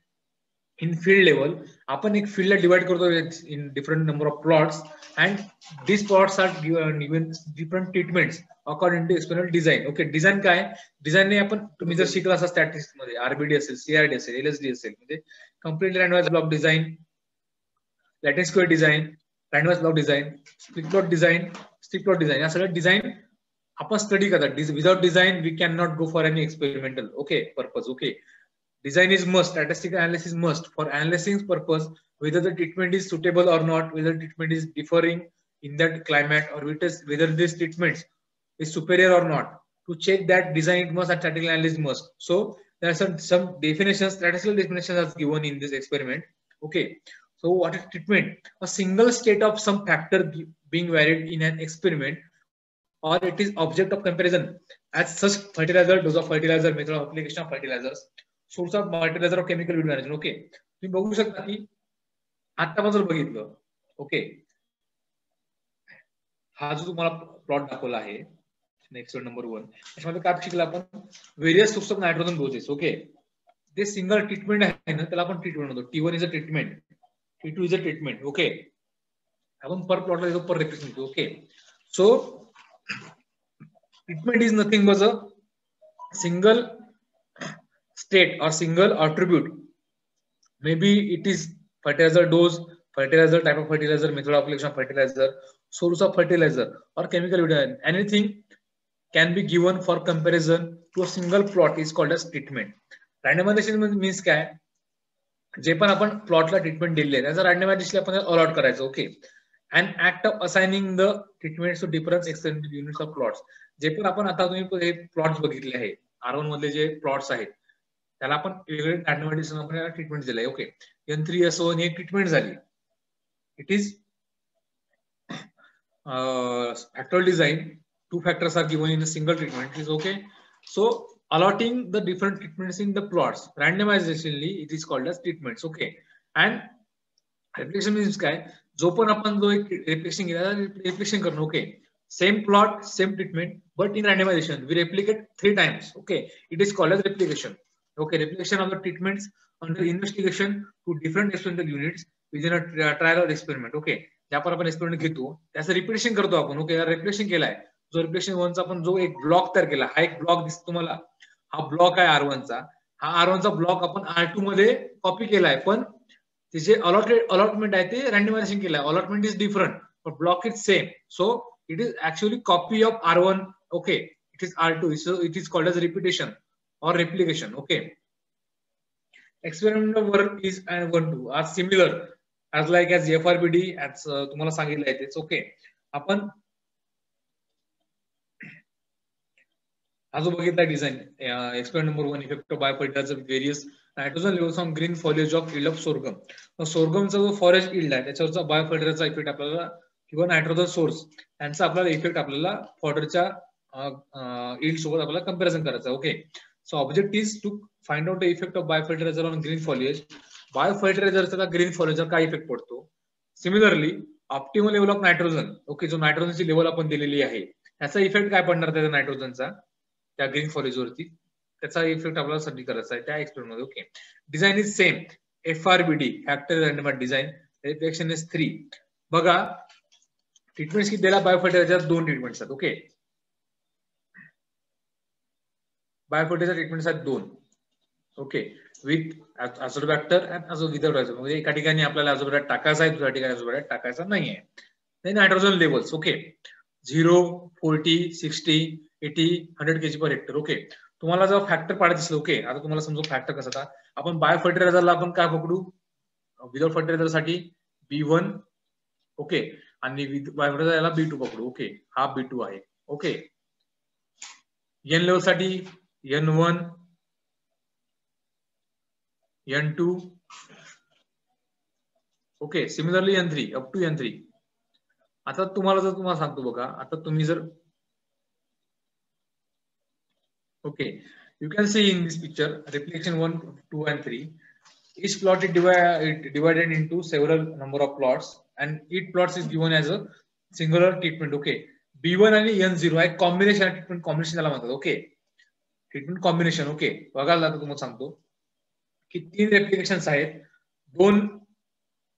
in field level, आपण एक फील्डला divide करतो in different number of plots and this plots are given different treatments according to experimental design. Okay, design काय? डिझाईनने आपण तुम्ही जर शिकला असा स्टॅटिस्टिक्स मध्ये RBD असेल, CRD असेल, LSD असेल, म्हणजे completely randomise block design, Latin square design, randomise block design, split plot design, stick plot design, या सगळ्या डिझाईन आपण स्टडी करतात. Without design we can not go for any experimental okay purpose. Okay, design is must, statistical analysis must for analyzing purpose whether the treatment is suitable or not, whether treatment is differing in that climate, or whether this treatment is superior or not. To check that, design must and statistical analysis must. So there are some definitions, statistical definitions are given in this experiment. Okay, so what is treatment? A single state of some factor being varied in an experiment, or it is object of comparison as such fertilizer, dose of fertilizer, method of application of fertilizers, source of fertilizer of chemical weed management. Okay, तुम्ही बघू शकता की आता आपण जर बघितलं, okay, हा जो तुम्हाला प्लॉट दाखवला आहे नेक्स्ट नंबर 1, त्याच्यामध्ये काय शिकला आपण? Various source of nitrogen doses. Okay, ते सिंगल ट्रीटमेंट आहे ना, त्याला आपण ट्रीटमेंट म्हणतो. T1 is a treatment, T2 is a treatment. Okay, आपण पर प्लॉटला येतो, per represent. Okay, so treatment is nothing but a single state or single attribute. Maybe it is fertilizer dose, fertilizer type of fertilizer, method of application of fertilizer, source of fertilizer, or chemical variant. Anything can be given for comparison to a single plot is called as treatment. Randomization means काय? जे पण आपण प्लॉटला treatment दिले आहे त्याचा randomisation आपण allot करायचं. Okay, and act of assigning the treatment to different extended units of plots. जे पण आपण आता तुम्ही प्लॉट्स बघितले आहे, R1 मधले जे प्लॉट्स आहेत त्याला आपण वेगळे रँडमायझेशन ट्रीटमेंट दिलंय. ओके, N3 S1 ही ट्रीटमेंट झाली. It is factorial design, two factors are given in a single treatment. Is okay, so allotting the different treatments in the plots randomizationally, it is called as treatments. Okay, and replication means काय? जो पण आपण जो एक रिप्लेशन केला replication करणं. Okay, same plot same treatment but in randomization we replicate 3 times. Okay, it is called as replication. Okay, replication of the treatments under investigation to different experimental units within a trial or experiment. Okay, ज्या पण आपण experiment घेतो त्याचं repetition करतो आपण. Okay, रिप्लेशन केलाय, जो रिप्लेशन 1 चा आपण जो एक ब्लॉक तयार केला, हा एक ब्लॉक दिसतो तुम्हाला, हा ब्लॉक आहे R1 चा. हा R1 चा ब्लॉक आपण R2 मध्ये कॉपी केलाय, पण तिचे अलॉटमेंट आहे ते रँडमायझेशन केलाय. Allotment is different but block is same. So it is actually copy of R1. Okay, it is R2. So it is called as repetition or replication. Okay, experimental work is and 1-2 are similar as like as FRBD as तुम्हाला सांगितलं आहे तेच. Okay, आपण हा जो बघितला design experiment number 1 effect of बायोफिल्टरचा various nitrogen levels on green foliage of yield of sorghum. सोरगमचा जो फॉरेस्ट इल्ड आहे त्याच्यावरचा बायोफिल्टरचा इफेक्ट आपल्याला किंवा नायट्रोजन सोर्स यांचा आपल्याला इफेक्ट आपल्याला फॉडरच्या इल्ड सोबत आपल्याला कंपॅरिझन करायचं. Okay, so object is to find out the effect of biofertiliser on green foliage. बायोफिल्टरायझरचा ग्रीन फॉलिएजवर काय इफेक्ट पडतो. Similarly optimal level of nitrogen, okay, जो नायट्रोजनची लेवल आपण दिलेली आहे त्याचा इफेक्ट काय पडणार त्याच्या नायट्रोजनचा त्या ग्रीन फॉलिएजवरती, त्याचा इफेक्ट आपल्याला स्टडी करायचा आहे त्या एक्सपेरिमेंट मध्ये. Okay, design is same, FRBD factor random design, reflection is 3. बघा ट्रीटमेंट्स किती दिला बायोफिल्टरच्या, 2 ट्रीटमेंट्स आहेत. ओके, बायोफिल्टरच्या ट्रीटमेंट्स आहेत 2. Okay, with azotobacter and without azotobacter. म्हणजे एका ठिकाणी आपल्याला अझोबॅक्टर टाकायचा आहे, दुसऱ्या ठिकाणी अझोबॅक्टर टाकायचा नाहीये. नायट्रोजन लेवल्स, ओके, 0, 40, 60, 80, 100 kg पर हेक्टर. ओके, तुम्हाला जर फॅक्टर पाडायचं असेल, ओके, आता तुम्हाला समजू फॅक्टर कसा था. आपण बायोफर्टिलायझरला आपण काय पकडू, विदाउट फर्टिलायझर साठी B1, ओके, आणि बायोफर्टिलायझरला B2 पकडू. ओके, हा B2 आहे. ओके, एन लेवल साठी N1, N2, okay, similarly N3 up to N3. आता तुम्हाला सांगतो बघा, आता तुम्ही जर okay, you can see in this picture reflection 1, 2 and 3. Each plot is divided into several number of plots and each plot is given as a singular treatment. Okay, B1 आणि N0 आहे combination treatment, combination त्याला म्हणतात. Okay, treatment combination. Okay, बघायला आता तुम्हाला सांगतो की 3 replications आहेत, 2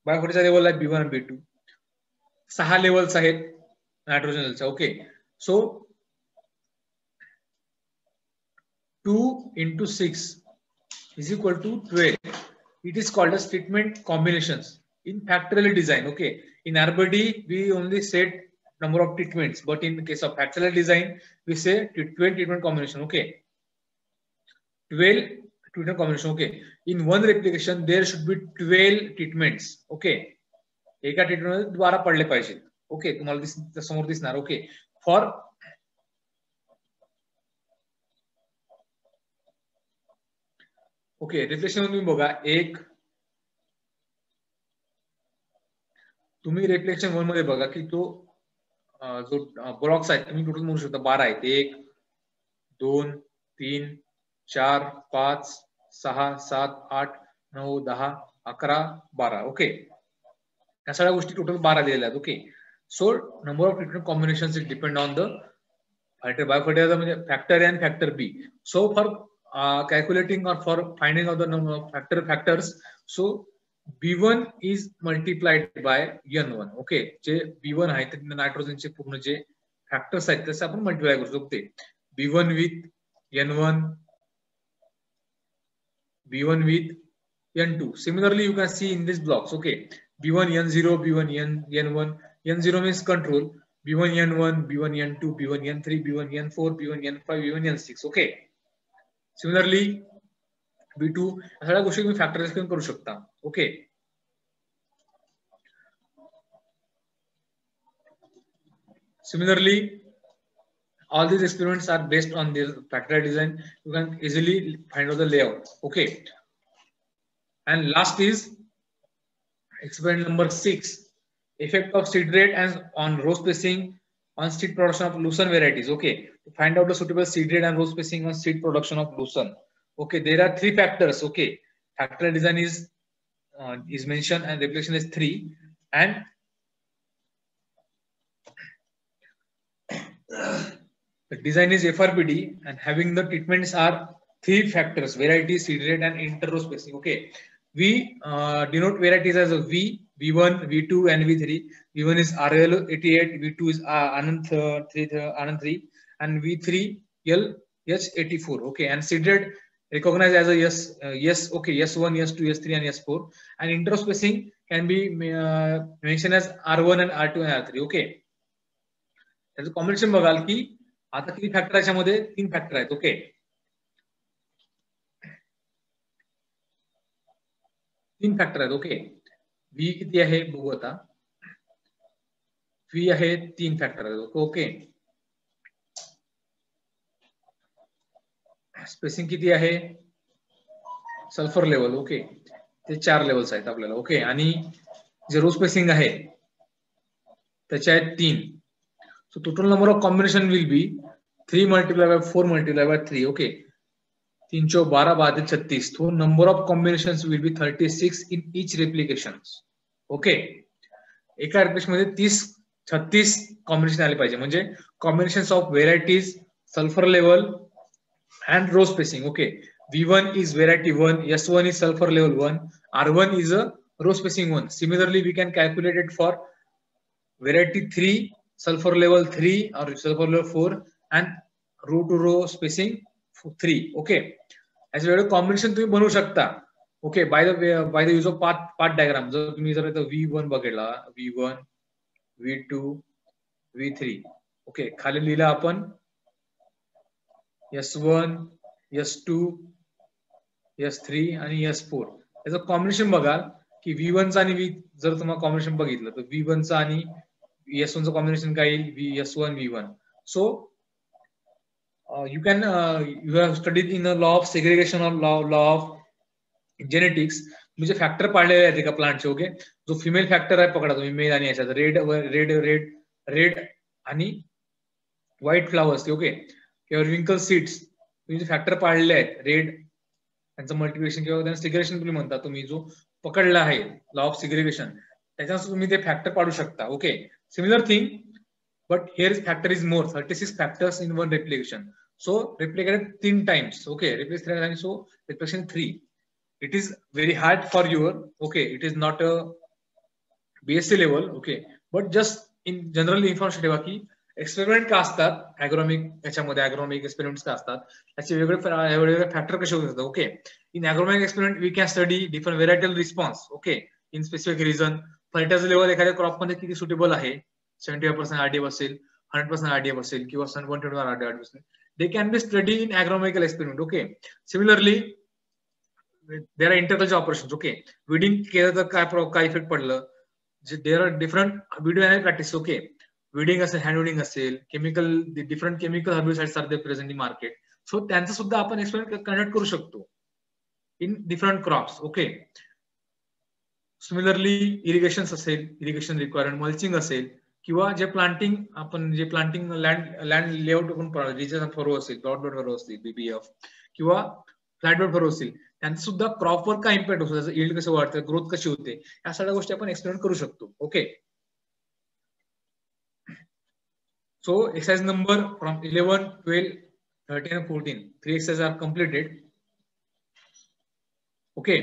बायोफर्टिलायझर लेवल आहे B1 आणि B2, 6 लेवल्स आहेत नायट्रोजनच्या. Okay, so 2 into 6 is equal to 12. It is called as treatment combinations in factorial design. Okay, in RBD we only set number of treatments, but in case of factorial design we say 12 treatment combination. Okay, 12 treatment combination. Okay, in one replication there should be 12 treatments. Okay, एका treatment 12 पडले पाहिजे. Okay, तुम्हाला समोर दिसणार. Okay, for okay, reflection तुम्ही बघा, एक तुम्ही रिफ्लेक्शन 1 मध्ये बघा की तो जो ब्लॉक्स आहेत तुम्ही टोटल म्हणू शकता 12 आहेत. 1, 2, 3, 4, 5, 6, 7, 8, 9, 10, 11, 12. ओके, या सगळ्या गोष्टी टोटल 12 दिलेल्या आहेत. Okay, so number of treatment combinations is depend on the biofertiliser म्हणजे factor A and factor B. So for calculating or for finding out the number of factors, so B1 is multiplied by N1. Okay, जे B1 आहे ते नायट्रोजनचे पूर्ण जे factors आहेत तसे आपण मल्टिप्लाय करू शकतो. B1 with N1, B1 with N2. Similarly you can see in these blocks. Okay, B1 N0, B1 N1. N0 means control, B1 N1, B1 N2, B1 N3, B1 N4, B1 N5, B1 N6. Okay, similarly B2 सगळ्या गोष्टी तुम्ही factorise करू शकता. Okay, similarly all these experiments are based on this factorial design. You can easily find out the layout. Okay, and last is experiment number 6, effect of seed rate and on row spacing on seed production of lucerne varieties. Okay, to find out the suitable seed rate and row spacing on seed production of lucerne. Okay, there are 3 factors. Okay, factorial design is mentioned and reflection is 3, and the design is FRBD and having the treatments are 3 factors: variety, seed rate, and inter-row spacing. Okay, we denote varieties as a V, V1, V2, and V3. V1 is RL88, V2 is Anand 3, and V3 LH84. Okay, and seed rate recognized as a yes. Okay, S1, S2, S3, and S4. And inter-row spacing can be mentioned as R1 and R2 and R3. Okay, त्याचं combination बघाल की आता किती factor आहे, याच्यामध्ये 3 factor आहेत. Okay, 3 factor आहेत. Okay, V किती आहे बघू आता. व्ही आहे 3 फॅक्टर आहेत. ओके, स्पेसिंग किती आहे, सल्फर लेवल, ओके, ते 4 लेवल्स आहेत आपल्याला, ओके. आणि जे रो स्पेसिंग आहे त्याचे आहेत 3. So total number of combination will be 3 multiply by 4 multiply by 3, okay. 3 चौ 12 12 36. तो number of combinations will be 36 in each replication, okay. एका रेप्लिकेशन मध्ये 36 कॉम्बिनेशन आले पाहिजे, म्हणजे combination of varieties, sulphur level and row spacing, okay. V1 is variety 1, S1 is sulfur level 1, R1 is a row spacing 1. Similarly, we can calculate it for variety 3, sulfur level 3 or sulfur level 4, and row to row spacing 3, okay. As well as combination तुम्ही बनवू शकता, okay, by the use of path diagram. जर तुम्ही जर V1 बघितला, V1, V2, V3, okay, खाली लिहिलं आपण S1, S2, S3 आणि S4. त्याचं कॉम्बिनेशन बघाल की V1 चा आणि जर तुम्हाला कॉम्बिनेशन बघितलं तर V1 चा आणि S1 चं कॉम्बिनेशन काय येईल, S1 V1. So you have studied in the law of segregation or law of genetics. म्हणजे फॅक्टर पाळलेले आहेत एका प्लांटचे, ओके. जो फिमेल फॅक्टर आहे पकडा तुम्ही, मेल आणि याच्यात रेड आणि व्हाईट फ्लावर्स, ओके, किंवा विंकल सीड्स, तुम्ही जे फॅक्टर पाळले आहेत रेड, त्यांचं मल्टिप्लिकेशन किंवा त्यांना सिग्रेशन तुम्ही म्हणता, तुम्ही जो पकडला आहे लॉ ऑफ सिग्रेगेशन, त्याच्यानुसार तुम्ही ते फॅक्टर पाडू शकता, okay. Similar thing, but here factor is more, 36 factors in one replication. So replicated 3 times, okay, replication, so replication 3. It is very hard for your, okay, it is not a BSc level, okay, but just in general information ठेवा की experiment का असतात ऍग्रोनॉमिक, याच्यामध्ये ऍग्रोनॉमिक experiments का असतात, त्याचे वेगवेगळे factor कसे होऊ शकतात, okay. In agronomic experiment we can study different varietal response, okay, in specific region. Fertiliser level एखाद्या क्रॉप मध्ये किती सुटेबल आहे, 75% RDF असेल, 100% RDF असेल, किंवा 120% RDF असेल, they can be study in agronomical experiment, okay. Similarly there are interculture operation, okay. Weeding केलं तर काय इफेक्ट पडलं, there are different video and practice, okay. Weeding असेल, हँड विडिंग असेल, chemical, different chemical herbicides are there present in market. So त्यांचं सुद्धा आपण experiment conduct करू शकतो in different crops, okay. Similarly irrigation असेल, इरिगेशन रिक्वायरमेंट, मल्चिंग असेल, किंवा जे प्लांटिंग, आपण जे प्लांटिंग लँड लेआउट आपण रिजन फरो असेल, ब्रॉड फरो असतील, BBF, किंवा फ्लॅट फरो असतील, त्यांचं सुद्धा क्रॉपवर काय इम्पॅक्ट होतो, त्याचं यील्ड कसं वाढतं, ग्रोथ कशी होते, या सगळ्या गोष्टी आपण एक्सपेरिमेंट करू शकतो, okay. So exercise number from 11, 12, 13 and 14. 3 exercises are completed. Okay.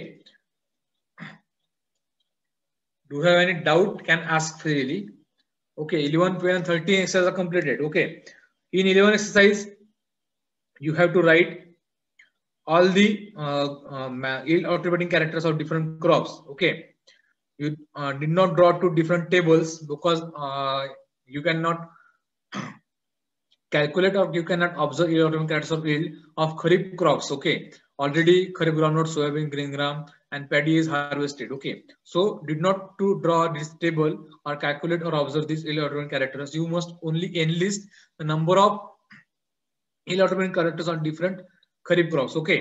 Do you have any doubt? Can ask freely. Okay. 11, 12 and 13 exercises are completed. Okay. In 11 exercise, you have to write all the yield attributing characters of different crops. Okay. You did not draw two different tables because you cannot calculate or you cannot observe yield characters of yield of kharif crops, okay. Already kharif groundnut, soybean, green gram and paddy is harvested, okay. So did not to draw this table or calculate or observe these yield characters. You must only enlist the number of yield characters on different kharif crops, okay.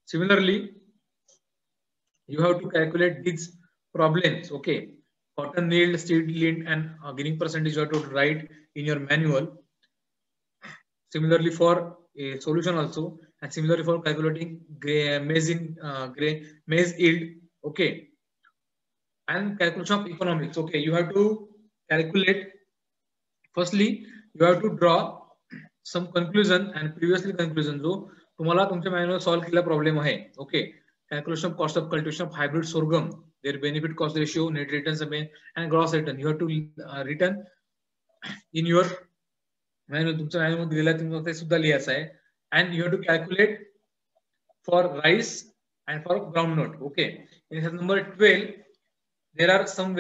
Similarly, you have to calculate these problems, okay. Cotton yield, seed yield, and greening percentage you have to write in your manual. Similarly for a solution also, and similarly for calculating maize yield, okay, and calculation of economics, okay. You have to calculate. Firstly, you have to draw some conclusion and previously conclusion जो तुम्हाला तुमच्या manual solve केला problem आहे, okay. Calculation of cost of cultivation of hybrid sorghum, their benefit cost ratio, net returns and gross return. You have to return in your manual. तुमच्या manual दिलेला आहे, तुम्हाला ते सुद्धा लिहायचं आहे. And you have to calculate for rice and for groundnut, okay. In number 12, there are some